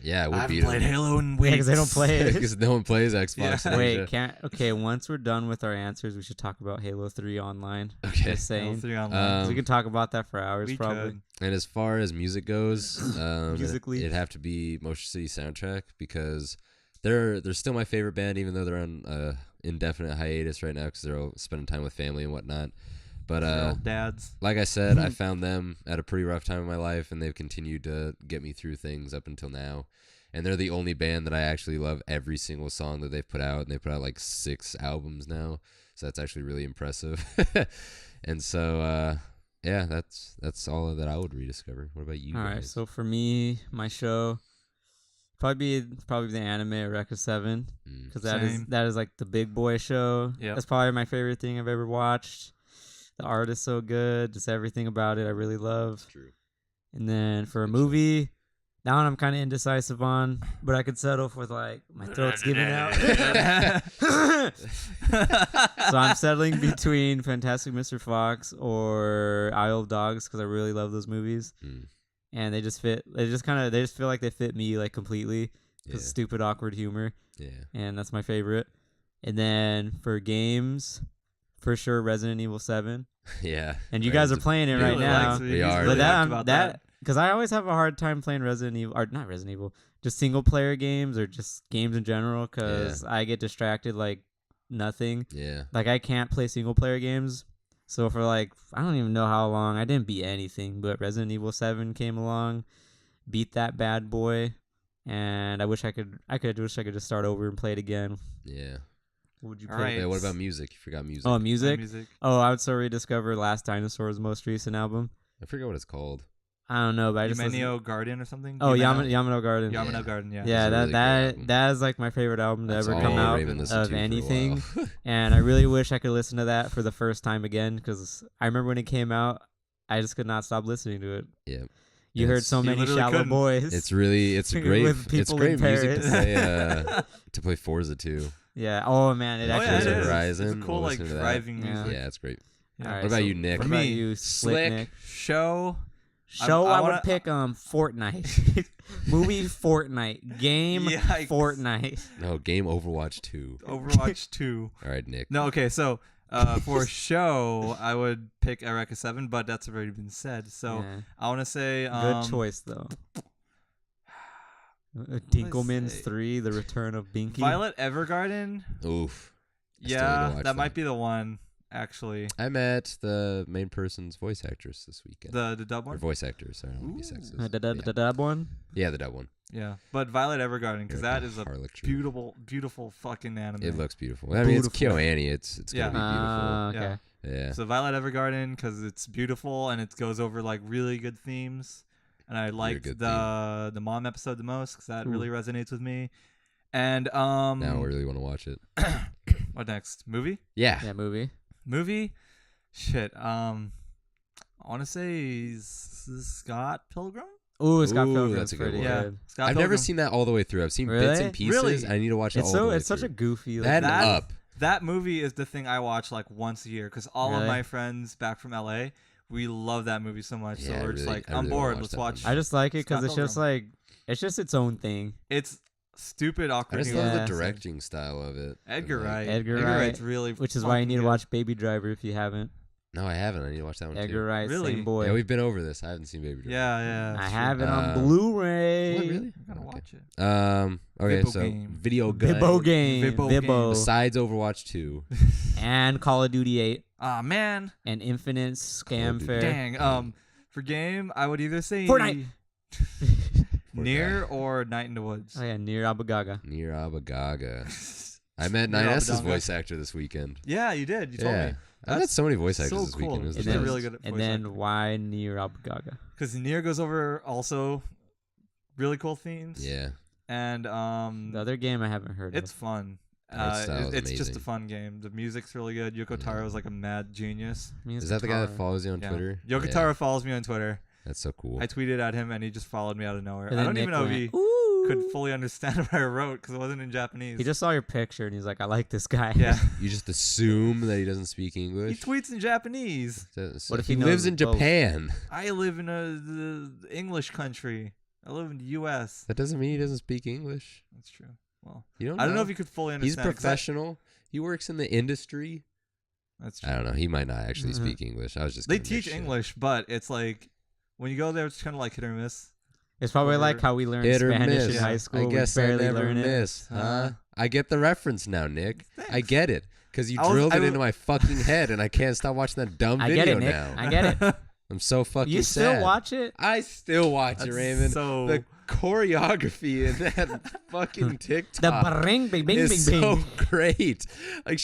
Yeah, it would I've be played Halo in weeks. because they don't play it. because no one plays Xbox. in Asia. Okay, once we're done with our answers, we should talk about Halo 3 online. Okay. Just Halo saying. 3 online. 'Cause we can talk about that for hours, We probably. could. And as far as music goes, Musically? it'd have to be Motion City Soundtrack, because they're still my favorite band, even though they're on indefinite hiatus right now because they're all spending time with family and whatnot. But They're all dads. like I said, I found them at a pretty rough time in my life, and they've continued to get me through things up until now. And they're the only band that I actually love every single song that they've put out, and they put out 6 albums now, so that's actually really impressive. And so yeah, that's all that I would rediscover. What about you All guys? right, so for me, my show, Probably the anime Eureka 7 because that is like the big boy show. Yep. That's probably my favorite thing I've ever watched. The art is so good. Just everything about it I really love. True. And then for a movie, that one I'm kind of indecisive on, but I could settle for like my throat's giving out. So I'm settling between Fantastic Mr. Fox or Isle of Dogs because I really love those movies. And they just fit. They just feel like they fit me like completely because stupid, awkward humor. Yeah. And that's my favorite. And then for games, for sure, Resident Evil 7. Yeah. And you guys are playing it right now. We are. But Really that because I always have a hard time playing Resident Evil, or not Resident Evil, just single player games or just games in general because I get distracted like nothing. Yeah. Like I can't play single player games. So for like, I don't even know how long, I didn't beat anything, but Resident Evil 7 came along, beat that bad boy, and I wish I could just start over and play it again. Yeah. What would you All play? right. Yeah, what about music? You forgot music. Oh, music? Music. Oh, I would still rediscover Last Dinosaur's most recent album. I forget what it's called. I don't know, but I just Yumenio Garden or something? Oh, Yamano Garden. Yamano Garden, yeah. Yeah, It's a really good album. that is like my favorite album to That's ever all come out Raymond listened of to for a anything. while. And I really wish I could listen to that for the first time again because I remember when it came out, I just could not stop listening to it. Yeah. You heard It's- so You many literally shallow couldn't. boys. It's great. With It's people great in music to Paris. play. To play Forza 2. Yeah. Oh man, it Oh, actually yeah, it Forza is. is. Horizon. It's a cool, We'll like, listen to that. driving Yeah. music. Yeah, it's great. Yeah. All right, What about you, Nick? What For about me, you, Slick. Nick? Show. Show I I would wanna- pick Fortnite. Movie Fortnite. Game Yikes. Fortnite. No, game Overwatch 2. Overwatch 2. All right, Nick. No, okay, so for show, I would pick Eureka 7, but that's already been said. So Yeah. I want to say... Good choice though. Dinkelman's say? 3, The Return of Binky. Violet Evergarden. Oof. I still need to Yeah, watch that might be the one, actually. I met the main person's voice actress this weekend. The dub Or one? voice actor, sorry, I don't want to be Ooh. sexist. The dub one. Yeah, the dub one. Yeah, but Violet Evergarden, because that is a Harlotry. beautiful, beautiful fucking anime. It looks beautiful. I mean, it's Beautiful. KyoAni. It's Yeah. gonna be Okay. Yeah. beautiful. Yeah. So Violet Evergarden, because it's beautiful and it goes over like really good themes, and I liked good the mom episode the most because that Ooh. really resonates with me. And Now I really want to watch it. what next? Movie? Yeah. Yeah, movie. Movie? Shit. I want to say Scott Pilgrim. Ooh, Scott Ooh, Pilgrim's that's a good pretty one. Yeah, good. Scott I've never Pilgrim. seen that all the way through. I've seen bits Really? and pieces. Really? I need to watch it It's all so the way it's such a through. goofy. That and That- Up. That movie is the thing I watch like once a year because all Really? of my friends back from LA, we love that movie so much. Yeah, so I we're just really- like, I I'm really wanna bored. watch Let's that watch. one. I just like it because Scott it's just Pilgrim. like it's just its own thing. It's stupid, I awkward. just humor. love Yeah. the directing style of it. Edgar And, like- Wright. Edgar Wright's Wright, really, Which is why you fucking need to good. watch Baby Driver if you haven't. No, I haven't. I need to watch that one Edgar too. Wright, Really? same boy. Yeah, we've been over this. I haven't seen Baby Driver. Yeah, yeah. I it's have true. it on Um, Blu-ray. What, really? I gotta Okay. watch it. Okay, Vibbo so game. video game. Vibbo game. Vibbo Vibbo. Besides Overwatch 2. And Call of Duty 8 Ah man, and Infinite Scam Duty. Fair. dang. For game, I would either say Fortnite. Near or Night in the Woods. Oh yeah, Near Abagaga. Near Abagaga. I met Near 9S's Abadonga. voice actor this weekend. Yeah, you did. You told Yeah. me. I met That's so many voice actors so this cool. weekend. It was He's the And a then, best. really good and voice then actor. why Near Abagaga? Because Near goes over also really cool themes. Yeah. And The other game I haven't heard it's of. fun. Art style is It's just a amazing. fun game. The music's really good. Yoko Taro is like a mad genius. Is that the guy that Taro. follows you on Yeah. Twitter? Yoko Yeah. Taro follows me on Twitter. That's so cool. I tweeted at him and he just followed me out of nowhere. And I then don't even Nick know if went, he "Ooh." could fully understand what I wrote because it wasn't in Japanese. He just saw your picture and he's like, I like this guy. yeah. You just assume that he doesn't speak He English. tweets in Japanese. What if he he lives knows in both? Japan? I live in the English country. I live in the U.S. That doesn't mean he doesn't speak English. That's true. Well, You don't. I don't know if you could fully He's understand. 'cause professional. He works in the industry. That's true. I don't know. He might not actually Mhm. speak English. I was just. They gonna make teach shit. English, but it's like when you go there, it's kind of like hit or miss. It's probably Or- like how we learned Hit or Spanish miss. in high Yeah. school. I guess we I barely never learn it. miss, huh? I get the reference now, Nick. I Thanks. get it because you I was- drilled I it was- into my fucking head, and I can't stop watching that dumb I video get it, Nick. now. I get it. I'm so fucking. You still sad. watch it? I still watch it, That's Raymond. so- The choreography in that fucking The TikTok bring, bing, bing, is bing, so bing. great. Like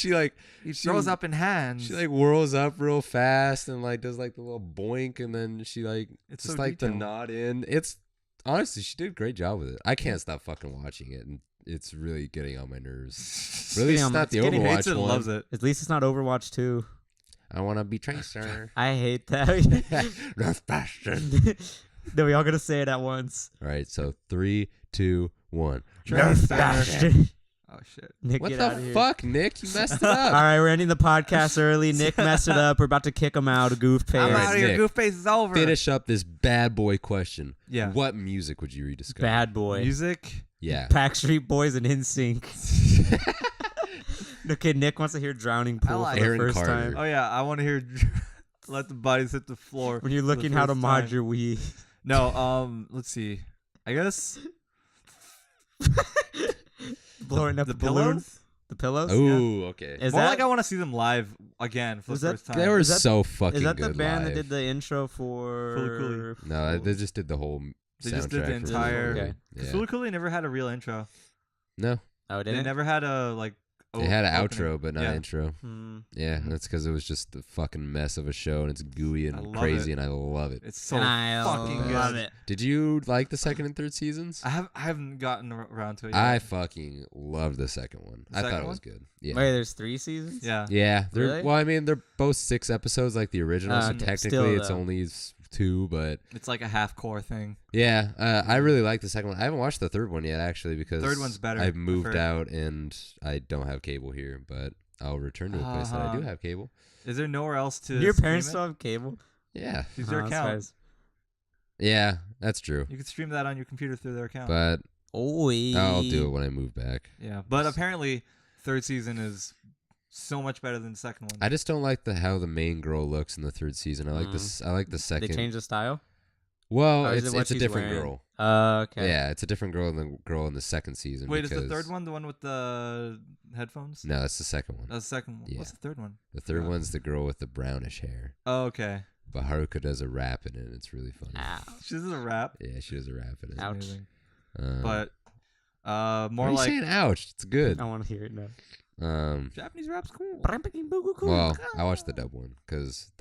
He throws up in hands. She like whirls up real fast and like does like the little boink, and then she like It's just so like the detailed. nod in. It's honestly, she did a great job with it. I can't stop fucking watching it, and it's really getting on my nerves. Really, it's not the Overwatch one. Loves it. At least it's not Overwatch 2. I want to be Tracer. I hate that. Nerf Bastion. No, we all gotta say it at once. All right, so 3, 2, 1. Nerf Bastion. Oh shit! Nick, What get the out of here. fuck, Nick? You messed it All up. right, we're ending the podcast early. Nick messed it up. We're about to kick him out. Goof pay. I'm Alright, out of here. Nick, Goof face is over. Finish up this bad boy question. Yeah. What music would you rediscover? Bad boy. Music. Yeah. Backstreet Boys and NSYNC. Okay, Nick wants to hear Drowning Pool like for the Aaron first Carter. time. Oh yeah, I want to hear. Let the bodies hit the floor. When you're for the looking how to first mod time. your Wii. No. Let's see. I guess Blowing up the balloon. pillows. The pillows? Ooh, okay. Is More that like I want to see them live again for Was the that- first time. They were Is that- so fucking Is that good the band live. that did the intro for Fooly Cooly. No, they just did the whole They soundtrack. just did the for entire- Okay. Yeah. Fooly Cooly never had a real intro. No, Oh, They did it? never had a like. they had an opening. outro, but not Yeah. intro. Hmm. Yeah, that's because it was just a fucking mess of a show, and it's gooey I and love crazy, it. and I love it. It's so And I fucking love good. it. Did you like the second and third seasons? I haven't gotten around to it yet. I fucking loved the second one. The I thought second it was good. Yeah. Wait, there's 3 seasons? Yeah. Yeah. They're, Really? Well, I mean, they're both 6 episodes like the original, so okay. technically Still, it's though. only 2, but It's like a half core thing. yeah, I really like the second one. I haven't watched the third one yet, actually, because Third one's better, I've I've moved heard. out and I don't have cable here, but I'll return to a place that I do Uh-huh. have cable. Is there nowhere else to? Your stream parents it? still have cable? Yeah. Use their Oh, that's account. nice. Yeah, that's true. You can stream that on your computer through their account. But Oi. I'll do it when I move back. Yeah, but apparently, third season is so much better than the second one. I just don't like how the main girl looks in the third season. I like this. I like the They second. changed the style? Well, Or is it's it what a she's different wearing? girl. Okay. Yeah, it's a different girl than the girl in the second season. Wait, is the because- third one the one with the headphones? No, that's the second one. That's the second one. Yeah. What's the third one? The third one's the girl with the brownish hair. Oh, okay. But Haruka does a rap in it. And it's really funny. Ow. She's a rap. Yeah, she does a rap in it. Ouch. Amazing. But But more more like saying ouch. It's good. I want to hear it now. Japanese rap's cool. Well, I watched the dub one because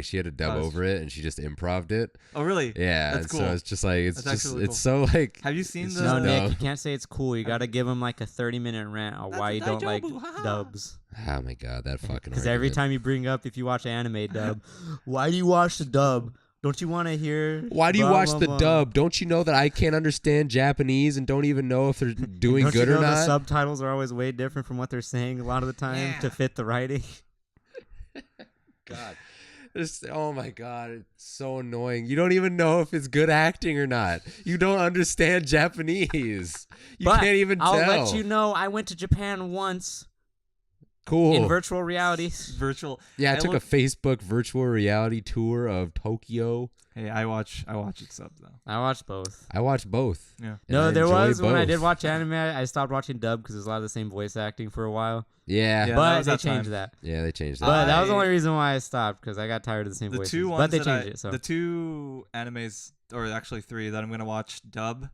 she had a dub Oh, over it and she just improv'd it. Oh, really? Yeah, That's and cool. so it's just like it's That's just actually really it's so like Have you seen It's the? just No, no. Nick, you can't say it's cool. You got to give him like a 30-minute rant on why you don't like dubs. oh my god that fucking. Because every argument. time you bring up if you watch anime dub, why do you watch the dub? Don't you want to hear? Why do you blah, watch blah, the blah? dub? Don't you know that I can't understand Japanese and don't even know if they're doing Don't good you know or the not? subtitles are always way different from what they're saying a lot of the time to fit the writing. God. Oh my god, it's so annoying. You don't even know if it's good acting or not. You don't understand Japanese. You But can't even I'll tell. let you know. I went to Japan once Cool. in virtual reality. virtual. Yeah, I I took look- a Facebook virtual reality tour of Tokyo. Hey, I watch it subs though. I watched both. I watched both. Yeah. and No, I there enjoy was when I both. did watch anime. I stopped watching dub because there's a lot of the same voice acting for a while. Yeah. Yeah, that But was they that changed time. that. Yeah, they changed that. But that was the I- only reason why I stopped because I got tired of the same The voices. two ones But they that changed it. So the two animes, or actually 3 that I'm gonna watch dub,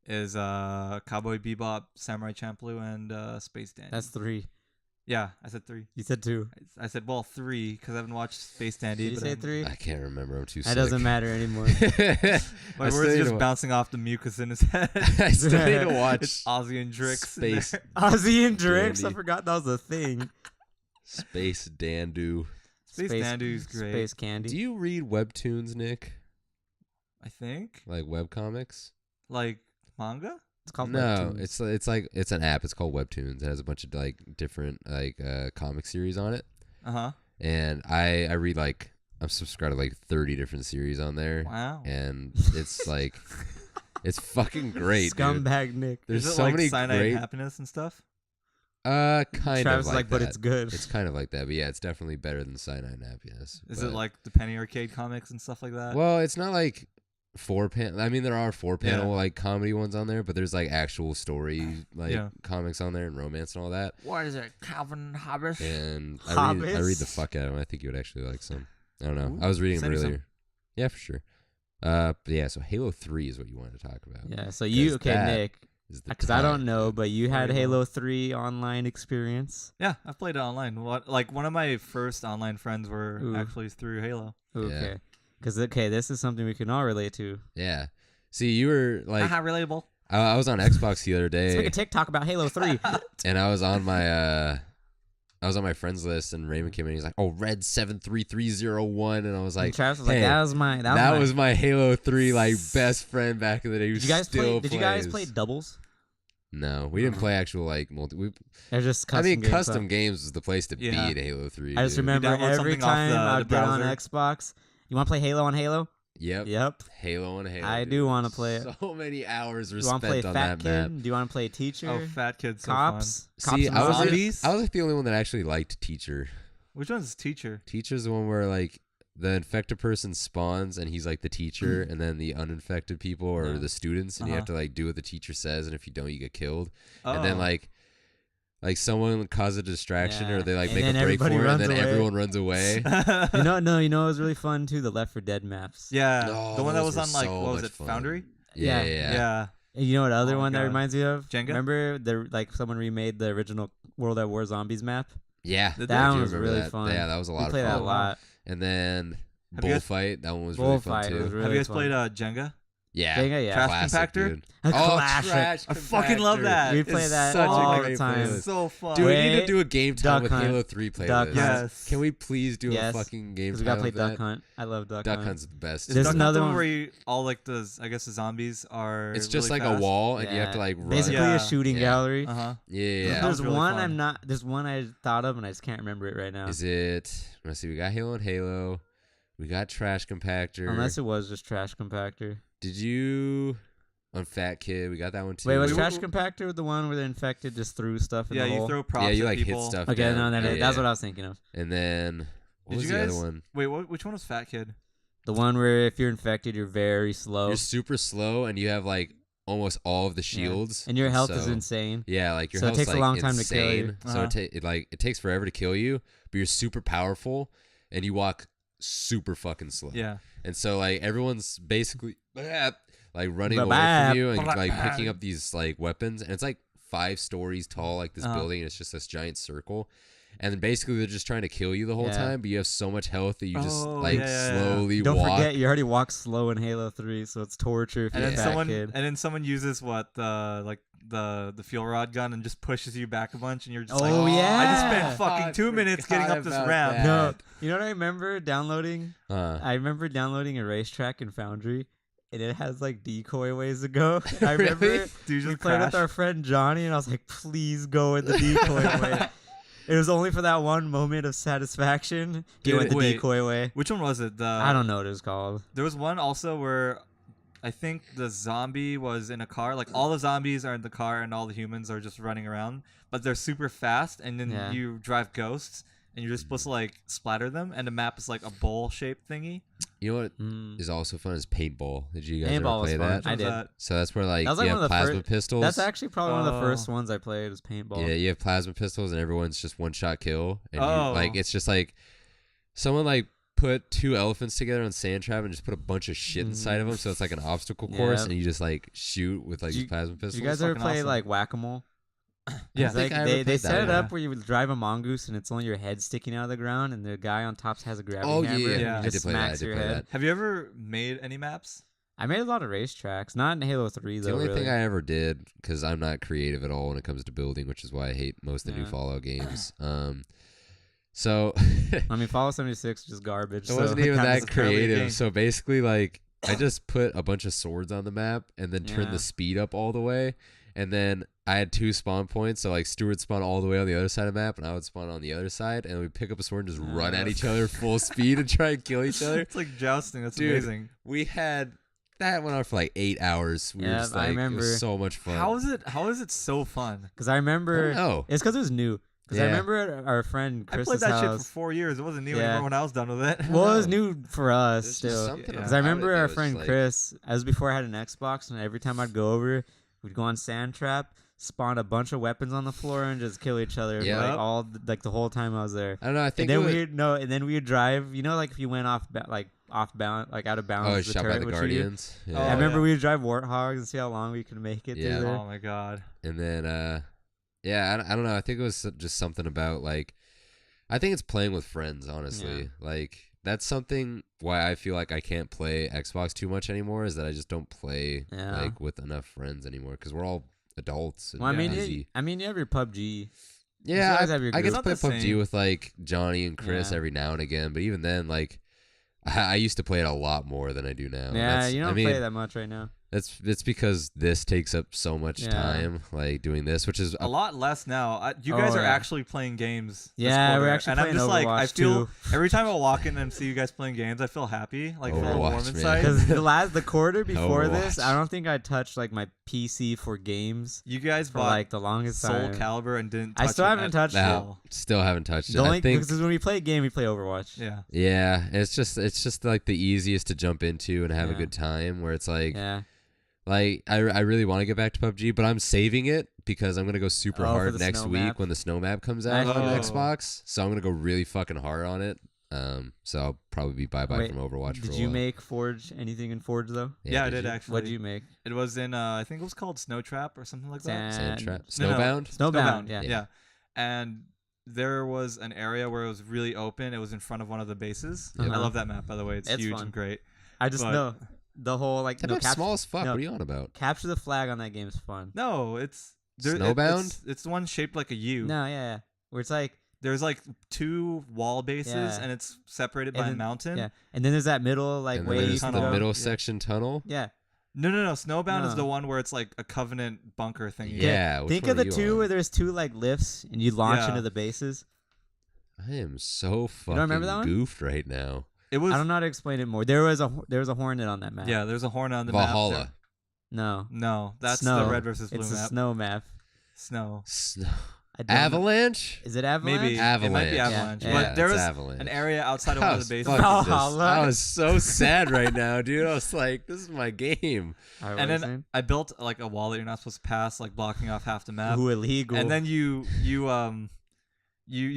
is Cowboy Bebop, Samurai Champloo, and Space Dandy. that's 3. Yeah, I said 3. You said 2. I said 3 because I haven't watched Space Dandy. Did you but say I'm- 3? I can't remember. I'm too That sick. doesn't matter anymore. My I words still are need just to- bouncing off the mucus in his head. I still need to watch It's Ozzy and Drix. in Space there. Ozzy and Drix. I Dandy. forgot that was a thing. Space Dandu. Space Dandy's great. Space Candy. Do you read webtoons, Nick? I think Like webcomics? like manga. It's called No, Webtoons. it's an app. It's called Webtoons. It has a bunch of like different comic series on it. Uh-huh. And I read like I'm subscribed to like 30 different series on there. Wow. And it's like it's fucking great, dude. Scumbag Nick. There's Is it so like many Cyanide great Happiness and stuff? kind Travis of is like but that. it's good. It's kind of like that, but yeah, it's definitely better than Cyanide and Happiness. Is but- it like the Penny Arcade comics and stuff like that? Well, it's not like 4-panel. I mean, there are 4-panel Yeah. like comedy ones on there, but there's like actual story like Yeah. comics on there and romance and all that. What is it, Calvin Hobbes? And I read Hobbits? the fuck out of them. I think you would actually like some. I don't know. I was reading them Send me some. earlier. Yeah, for sure. But yeah, so Halo 3 is what you wanted to talk about. Yeah, so you, 'Cause okay, that Nick, is the because I don't time. know, but you had Very well. Halo 3 online experience. Yeah, I've played it online. Like one of my first online friends were Ooh. actually through Halo. Okay. Because, okay, this is something we can all relate to. Yeah. See, you were like relatable. I was on Xbox the other day. Let's make a TikTok about Halo 3. And I was on my friends list, and Raymond came in. He's like, "Oh, Red 73301," and I was like, Travis was hey, like, that was my Halo 3 like best friend back in the day. Did you guys play doubles? No, we didn't play actual like multi. They're just custom games. Custom games was the place to be at Halo 3. I just remember every time I'd get on Xbox. You want to play Halo on Halo? Yep. Halo on Halo. I do want to play it. So many hours were spent on that map. Do you want to play Fat Kid? Do you want to play Teacher? Oh, Fat Kid's so Cops. fun. See, I was like the only one that actually liked Teacher. Which one's Teacher? Teacher's the one where like the infected person spawns and he's like the teacher, and then the uninfected people are the students, and you have to like do what the teacher says, and if you don't, you get killed. And then like someone causes a distraction, or they like make a break for it, and then everyone runs away. You know it was really fun too. The Left 4 Dead maps. Yeah, the one that was on like what was it, Foundry? Yeah. And you know what other one that reminds me of? Jenga. Remember someone remade the original World at War Zombies map? Yeah, that one was really fun. Yeah, that was a lot of fun. We played that a lot. And then Bullfight, that one was really fun too. Really have you guys fun. played Jenga? Yeah. Jenga, yeah. Trash Compactor? Dude. Trash I fucking love that. We play that such all a great the time. playlist. So fun. Dude, we need to do a game time with Hunt. Halo 3 playlist. Duck Hunt. Yes. Can we please do a fucking game time? We gotta play of that? Duck Hunt. I love Duck Hunt. Duck Hunt's the best. There's Duck another Hunt one where you, all like the the zombies are. It's just really like fast. a wall, and you have to like run. Basically a shooting gallery. Yeah. There's really one fun. There's one I thought of and I just can't remember it right now. Is it? Let's see. We got Halo and Halo. We got Trash Compactor. Unless it was just Trash Compactor. Did you on Fat Kid? We got that one too. Wait, was Trash Compactor the one where the infected just threw stuff in the hole? you throw props. Yeah, you at like people. hit stuff. Okay, down. that's what I was thinking of. And then what was the other one? Wait, which one was Fat Kid? The one where if you're infected, you're very slow. You're super slow, and you have like almost all of the shields, and your health is insane. Yeah, like your so health it takes like a long time insane. to kill you. So it takes forever to kill you, but you're super powerful, and you walk super fucking slow. Yeah. And so like everyone's basically like running away from you and like picking up these like weapons, and it's like 5 stories tall, like this building, and it's just this giant circle. And then basically they're just trying to kill you the whole time, but you have so much health that you just slowly Don't walk. forget, you already walk slow in Halo 3, so it's torture if you're a fat kid. And then someone uses the fuel rod gun and just pushes you back a bunch, and you're just I just spent fucking 2 minutes getting up this ramp. No, you know what I remember downloading? I remember downloading a racetrack in Foundry. And it has like decoy ways to go. And I remember we played with our friend Johnny, and I was like, please go in the decoy way. It was only for that one moment of satisfaction. He went the decoy way. Which one was it? I don't know what it was called. There was one also where I think the zombie was in a car. Like all the zombies are in the car and all the humans are just running around. But they're super fast, and then you drive ghosts, and you're just supposed to like splatter them, and the map is like a bowl-shaped thingy. You know what is also fun is paintball. Did you guys ever play fun. that? I did. So that's where like, that was you have plasma pistols. That's actually probably one of the first ones I played was paintball. Yeah, you have plasma pistols, and everyone's just one-shot kill. And you, like it's just like someone like put 2 elephants together on sand trap and just put a bunch of shit inside of them, so it's like an obstacle course, and you just like shoot with like these plasma pistols. You guys ever play like whack-a-mole? Yeah, like, they set it up where you would drive a mongoose and it's only your head sticking out of the ground, and the guy on top has a gravity hammer. Yeah. And he just smacks your head. Have you ever made any maps? I made a lot of racetracks, not in Halo 3 though. The only thing I ever did, because I'm not creative at all when it comes to building, which is why I hate most of the new Fallout games. So I mean, Fallout 76 is just garbage. It wasn't even that creative. So basically, like I just put a bunch of swords on the map and then turned the speed up all the way, and then I had 2 spawn points, so like Stewart spawned all the way on the other side of the map, and I would spawn on the other side, and we'd pick up a sword and just run at each other full speed and try and kill each other. It's like jousting. That's Dude, amazing. We had that went on for like 8 hours. We were just like, I remember. It was so much fun. How is it so fun? Because I remember. It's because it was new. Because I remember at our friend Chris's I played that house. shit for 4 years. It wasn't new anymore when I was done with it. Well, it was new for us still. Because I remember our friend Chris, as before I had an Xbox, and every time I'd go over, we'd go on Sand Trap, spawn a bunch of weapons on the floor, and just kill each other. Like the whole time I was there. I don't know. I think and then we'd drive. You know, like if you went off bound, like out of bounds. Oh, shot by the Guardians. Yeah. I remember we'd drive Warthogs and see how long we could make it. Yeah. Oh my god. And then I don't know. I think it was just something about like, I think it's playing with friends. Honestly, like that's something why I feel like I can't play Xbox too much anymore. Is that I just don't play like with enough friends anymore because we're all adults. And well, busy. you have your PUBG. Yeah, I get to play PUBG same. With like Johnny and Chris every now and again, but even then, like I used to play it a lot more than I do now. Yeah, you don't play that much right now. It's because this takes up so much time, like doing this, which is a lot less now. You guys are actually playing games. Yeah, we're actually playing Overwatch like, I feel too. Every time I walk in and see you guys playing games, I feel happy, like feel warm inside. Because the quarter before this, I don't think I touched like my PC for games. You guys for bought like the longest Soul time. Calibur and didn't. I still haven't touched it. Still haven't touched it. Only because when we play a game, we play Overwatch. Yeah. Yeah, it's just like the easiest to jump into and have a good time. Where it's like. Yeah. Like, I really want to get back to PUBG, but I'm saving it because I'm going to go super hard next week when the snow map comes out on Xbox. So I'm going to go really fucking hard on it. So I'll probably be bye-bye from Overwatch for a while. Did you make Forge anything in Forge, though? Yeah, I did actually. What did you make? It was in, I think it was called Snow Trap or something like that. Sand Trap? Snowbound? Snowbound, yeah. And there was an area where it was really open. It was in front of one of the bases. I love that map, by the way. It's huge fun. and great. I just know. The whole like that map's small as fuck. What are you on about? Capture the flag on that game is fun. No, it's Snowbound. It's the one shaped like a U. No, yeah. Where it's like there's like 2 wall bases and it's separated by a mountain. Yeah, and then there's that middle like way you can the middle section tunnel. Yeah. No. Snowbound is the one where it's like a Covenant bunker thing. Yeah. Think of the two where there's 2 like lifts and you launch into the bases. I am so fucking remember that one? goofed right now. It was. I don't know how to explain it more. There was a hornet on that map. Yeah, there's a hornet on the Valhalla. map. No, that's Snow. the red versus blue it's map. It's a snow map. Snow. Avalanche? Is it Avalanche? Maybe. Avalanche. It might be Avalanche. Yeah. But there was Avalanche. an area outside of one of the bases. I was so sad right now, dude. I was like, this is my game. And then I built like a wall that you're not supposed to pass, like blocking off half the map. Ooh, illegal. And then you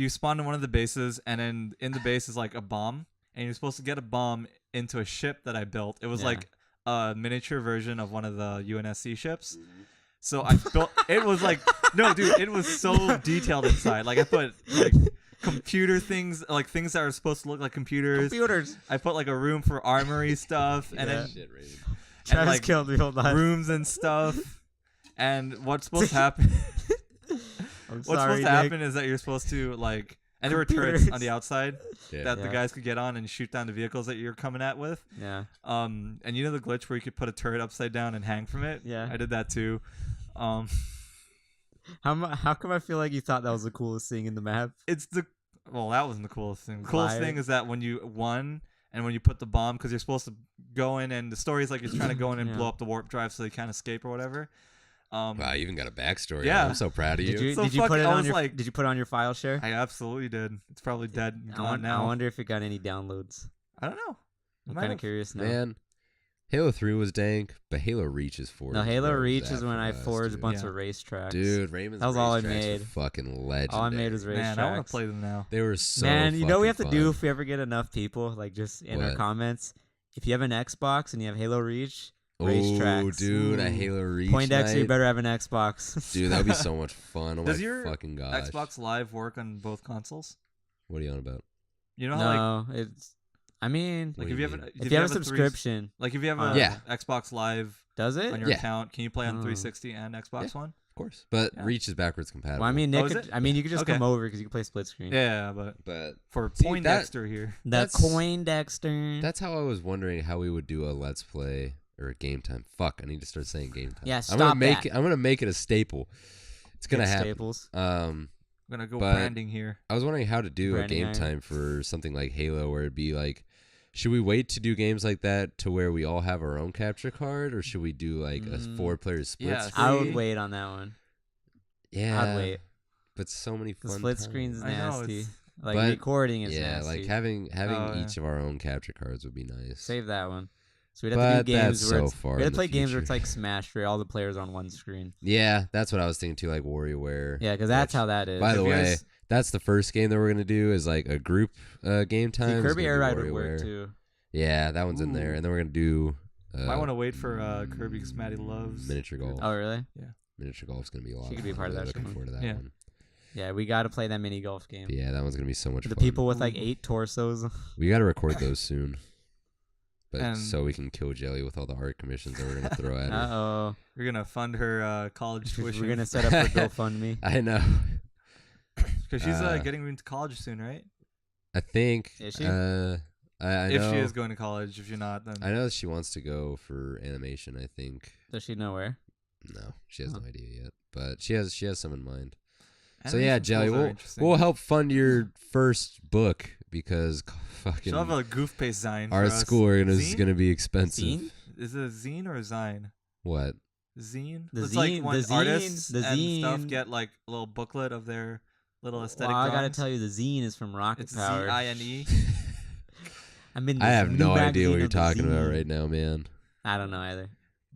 spawn in one of the bases, and then in the base is like a bomb, and you're supposed to get a bomb into a ship that I built. It was like a miniature version of one of the UNSC ships. So I built. It was like no, dude. It was so detailed inside. Like I put like computer things, like things that are supposed to look like computers. I put like a room for armory stuff, and then Travis like killed me. Hold on. Rooms and stuff. And what's supposed to happen? What's supposed to happen is that you're supposed to like, and there were turrets on the outside that the guys could get on and shoot down the vehicles that you're coming at with. Yeah. And you know the glitch where you could put a turret upside down and hang from it? Yeah. I did that too. How come I feel like you thought that was the coolest thing in the map? Well, that wasn't the coolest thing. The coolest thing is that when you won and when you put the bomb, because you're supposed to go in, and the story is like you're trying to go in and blow up the warp drive so they can't escape or whatever. Wow, you even got a backstory. Yeah, I'm so proud of you. Did you put it on your? Did you put it on your file share? I absolutely did. It's probably dead and gone now. I wonder if it got any downloads. I don't know. I'm kind of curious now. Man, Halo 3 was dank, but Halo Reach is forged. No, Halo Reach is when I forged a bunch of racetracks. Dude, Raymond's racetracks were fucking legendary. All I made was racetracks. Man, I want to play them now. They were so Man, you know what we have fun. to do if we ever get enough people, like just in our comments? If you have an Xbox and you have Halo Reach, racetracks. Oh, dude, a Halo Reach Poindexter, night. you better have an Xbox. Dude, that would be so much fun. Oh Does my your fucking gosh. Xbox Live work on both consoles? What are you on about? You know how it's. I mean, like if you have a subscription, like if you have Xbox Live, does it on your account? Can you play on 360 and Xbox One? Of course, but Reach is backwards compatible. Well, I mean, Nick you could just come over because you can play split screen. Yeah, but for Poindexter here, Poindexter. That's how I was wondering how we would do a Let's Play or a Game Time. Fuck, I need to start saying Game Time. Yeah, stop I'm gonna make it a staple. It's gonna happen. Staples. I'm gonna go branding here. I was wondering how to do a Game Time for something like Halo, where it'd be like, should we wait to do games like that to where we all have our own capture card, or should we do like a 4-player split screen? I would wait on that one. Yeah, I'd wait. But so many fun split screen's nasty. Like recording is nasty. Like having each of our own capture cards would be nice. Save that one. So we'd have to do games where we'd have to play games where it's like Smash, where all the players are on one screen. Yeah, that's what I was thinking too, like WarioWare. Yeah, because that's how that is. By the way, that's the first game that we're gonna do is like a group game time. Kirby Air Ride would work too. Yeah, that one's in there, and then we're gonna do. I want to wait for Kirby because Maddie loves miniature golf. Oh really? Yeah, miniature golf's gonna be a lot. She could be part of that. Looking forward to that one. Yeah, we got to play that mini golf game. Yeah, that one's gonna be so much The fun. people with like 8 torsos. We got to record those soon. But And- so we can kill Jelly with all the art commissions that we're gonna throw at her. Uh-oh. We're gonna fund her college tuition. We're going to set up for GoFundMe. I know. because she's getting into college soon, right? I think. Is she? I If know. she is going to college, if you're not, then I know that she wants to go for animation. I think. Does she know where? No, she has Oh. no idea yet. But she has some in mind. So animation yeah, Jelly, schools are interesting. we'll help fund your first book because fucking She'll have a Goof paste zine. our for us. school is Zine? gonna be expensive. Zine? Is it a zine or a zine? What? Zine. The It's zine- like when the zine- artists the and stuff zine- get like a little booklet of their little aesthetic. Well, I got to drawings. tell you, the zine is from Rocket It's Power. ZINE. I'm in I this have new no idea magazine what you're of the talking about zine. right now, man. I don't know either.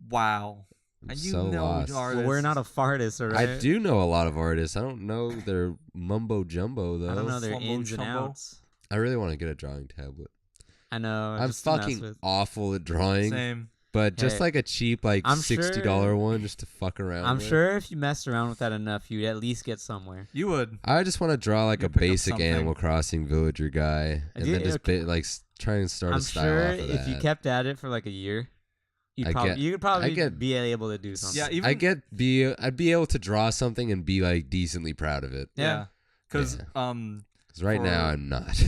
Wow. I'm And you so know lost. artists. Well, we're not a fartist, all right? I do know a lot of artists. I don't know their mumbo jumbo though. I don't know their Flumbo ins and chumbo. outs. I really want to get a drawing tablet. I know. I'm just to mess fucking with. awful at drawing, Same. but just Hey, like a cheap like I'm $60 sure- one just to fuck around. I'm with. sure if you messed around with that enough, you'd at least get somewhere. You would. I just want to draw like You a pick up basic something. Animal Crossing villager guy, and Yeah, then just okay. try and start I'm a style sure off of if you that. kept at it for like a year, you I get- could probably get- be able to do something. Yeah, even I'd be able to draw something and be like decently proud of it. yeah. Because Yeah. Because right now For- I'm not.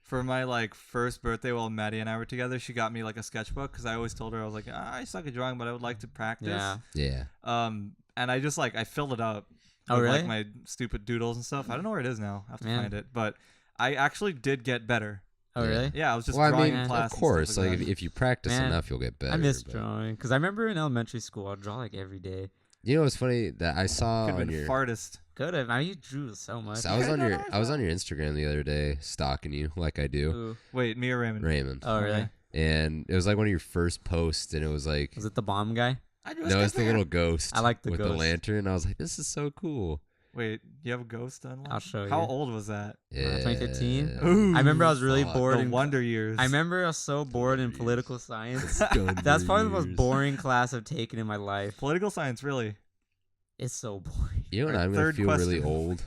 for my like first birthday while Maddie and I were together, she got me like a sketchbook because I always told her I was like, I suck at drawing, but I would like to practice. Yeah. Yeah. And I just like I filled it up. Oh, with, really? Like my stupid doodles and stuff. I don't know where it is now. I have to Man. find it. But I actually did get better. Oh, Yeah. really? Yeah, I was just Well, I drawing mean, in of class. and stuff course, like that. if you practice Man, enough, you'll get better. I miss but- drawing because I remember in elementary school I'd draw like every day. You know what's funny that I saw Could have on been your. fartest. Could have. I mean, you drew so much. So I was on your Instagram the other day stalking you like I do, Ooh. Wait, me or Raymond? Raymond. Oh, really? Okay. And it was like one of your first posts, and it was like Was it the bomb guy? no, it's the little ghost. I like the with the ghost. lantern. I was like, this is so cool. Wait, you have a ghost on? I'll show you. How old was that? Yeah. 2015? Ooh. I remember I was really fuck. bored. The in, Wonder Years. I remember I was so bored in political science. Gun That's probably the most years. boring class I've taken in my life. Political science, really. It's so boring. You know what Our I'm gonna third feel really question. old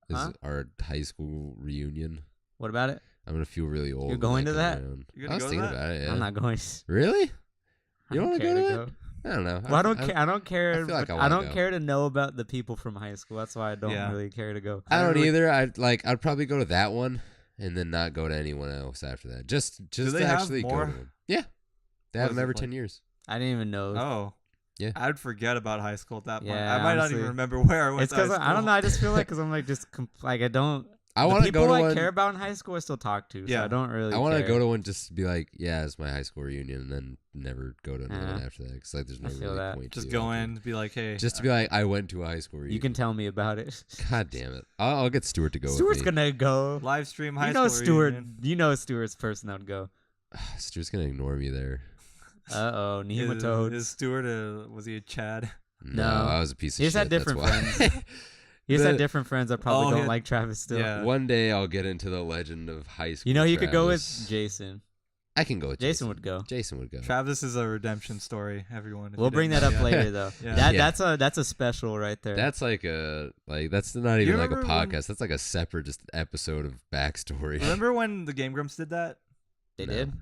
is Huh? our high school reunion. What about it? I'm gonna feel really old. You're when going to comes that? around. You're I gonna was go to thinking that? about it. Yeah. I'm not going. Really? I You don't don't care want to to go? go. I don't know. Well, I don't care. I don't care. I feel like but I I wanna don't go. care to know about the people from high school. That's why I don't Yeah. really care to go. I don't really- either. I'd probably go to that one and then not go to anyone else after that. Just they to have actually more? go to one. Yeah. They What have is them it every like? 10 years. I didn't even know. Oh. Yeah. I'd forget about high school at that point. Yeah, I might not honestly. even remember where I went It's to high because school. I don't know. I just feel like because I'm like just like I don't. I the want to people go to I one. care about in high school I still talk to. So Yeah. I don't really. I want to care. go to one just to be like, yeah, it's my high school reunion, and then never go to another Yeah. one after that. Because like, there's no I feel really that. point. Just to go it. in, be like, hey. Just to be like, I went to a high school reunion. You can tell me about it. God damn it! I'll get Stewart to go Stuart's with me. gonna go. live stream high You know school Stewart. reunion. You know Stewart's person that would go. Stuart's gonna ignore me there. Oh, Is nematodes. Stewart was he a Chad? No. I was a piece of He shit. just had different that's why. friends. He just had The- different friends that probably Oh, don't yeah. like Travis still. Yeah. One day I'll get into the legend of high school. You know, you could go with Travis. Jason. I can go with Jason would go. Jason would go. Travis is a redemption story, everyone. if We'll you bring didn't that know up yet. later, though. Yeah. Yeah. That's a special right there. That's like that's not even like a remember when- podcast. That's like a separate just episode of backstory. Remember when the Game Grumps did that? they No. did.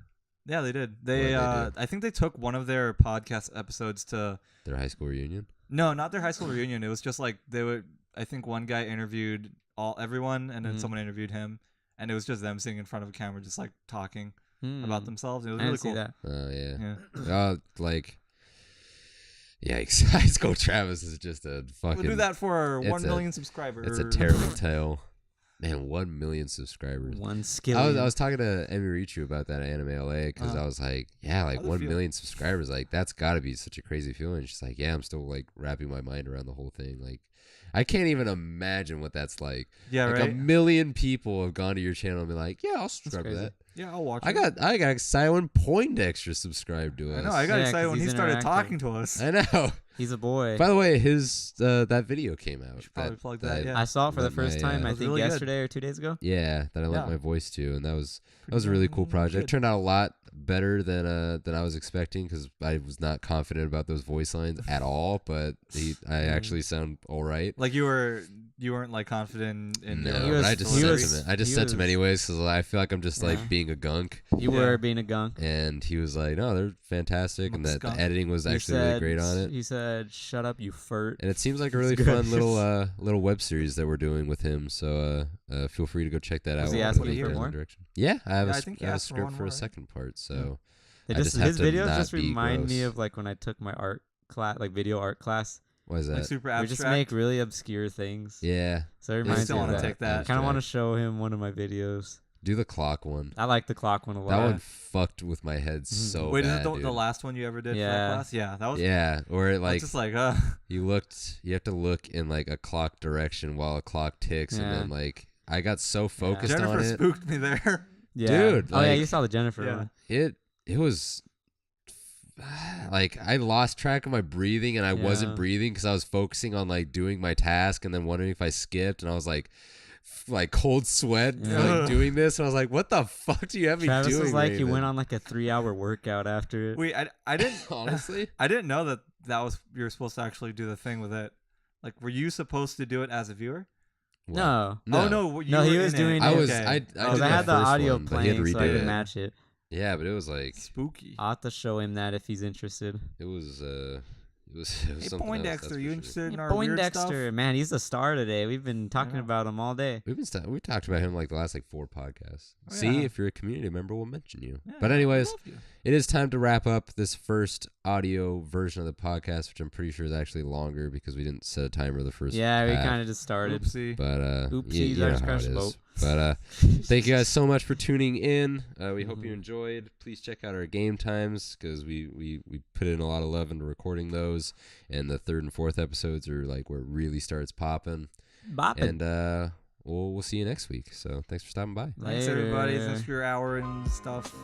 Yeah, they did. What They, did they do? I think they took one of their podcast episodes to. Their high school reunion. No, not their high school reunion. It was just like they would. I think one guy interviewed everyone, and then Mhm. someone interviewed him, and it was just them sitting in front of a camera, just like talking Hmm. about themselves. It was I really didn't cool. see that. Oh yeah. Yeah. Like. Yikes! High school Travis is just a fucking. We'll do that for our it's 1 a- million subscribers. It's a terrible tale. Man, 1 million subscribers. One skill. I was talking to Emmy Richu about that at Anime LA because Uh-huh. I was like, yeah, like How'd it 1 feel? million subscribers, like that's got to be such a crazy feeling. She's like, yeah, I'm still like wrapping my mind around the whole thing. Like, I can't even imagine what that's like. Yeah, Like right. 1 million people have gone to your channel and been like, yeah, I'll subscribe to crazy. that. Yeah, I'll watch. I got excited when Poindexter subscribed to us. I know. I got Yeah, excited 'cause when he he's started interactive. talking to us. I know. He's a boy. By the way, his that video came out. Should probably plug that, yeah. I saw it for the Let my, first time. uh, I It was think really good. yesterday or 2 days ago. Yeah, that I lent Yeah. my voice to, and that was Pretty a really cool damn project. good. Turned out a lot better than I was expecting because I was not confident about those voice lines at all. But I actually sound all right. Like you You weren't like confident in. No, He was- but I just he sent was- him. I just he sent him was- anyways because I feel like I'm just like Yeah. being a gunk. You Yeah. were being a gunk. And he was like, "No, they're fantastic," and that the Skunk. editing was He actually really said- great on it. He said, "Shut up, you furt." And it seems like a really It's fun good. little web series that we're doing with him. So feel free to go check that Was out. he We'll asking link for in more? that direction. Yeah, I have Yeah, a I think he I have a asked for script one for more, a right? second part. So It I just have his to videos not just be remind me gross. of like when I took my art class, like video art class. what is Like that? super We abstract. just make really obscure things. Yeah, So it I reminds still me want of to that. take that. I kind of want to show him one of my videos. do the clock one. I like the clock one a lot. That one fucked with my head so Wait, bad. is it dude. the last one you ever did for Yeah. that class? Yeah, that was. Yeah, or it I was like just like you have to look in like a clock direction while a clock ticks, and Yeah. then like I got so focused Jennifer on it. spooked me there. Yeah. Dude, Oh yeah, like- you saw the Jennifer Yeah. one. It was like I lost track of my breathing, and I wasn't Yeah. breathing because I was focusing on like doing my task and then wondering if I skipped, and I was like cold sweat Yeah. like doing this, and I was like, what the fuck do you have me Travis doing? was like, he Raymond? went on like a 3-hour workout after it. Wait, I didn't honestly. I didn't know that was you were supposed to actually do the thing with it. Like, were you supposed to do it as a viewer? What? No. No. Oh no, you No, he were was in doing it. I it. was Okay. I Because did I had the first audio one, but he had to playing, so I redo could it. match it. Yeah, but it was like Spooky. I'll have to show him that if he's interested. it was Hey, something else, that's Poindexter, for you sure. interested in our weird stuff? Poindexter, man, he's the star today. We've been talking know. about him all day. We talked about him like the last like 4 podcasts. Oh, See, yeah. if you're a community member, we'll mention you. Yeah, But we anyways, love you. it is time to wrap up this first audio version of the podcast, which I'm pretty sure is actually longer because we didn't set a timer the first. Yeah, we half. kind of just started. Oopsie. But Oopsies, you I know just how it crashed the is. boat. But thank you guys so much for tuning in. We hope Mm-hmm. you enjoyed. Please check out our game times because we put in a lot of love into recording those, and the 3rd and 4th episodes are like where it really starts popping. Bopping. And we'll see you next week. So thanks for stopping by. Thanks everybody. Later. Thanks for your hour and stuff.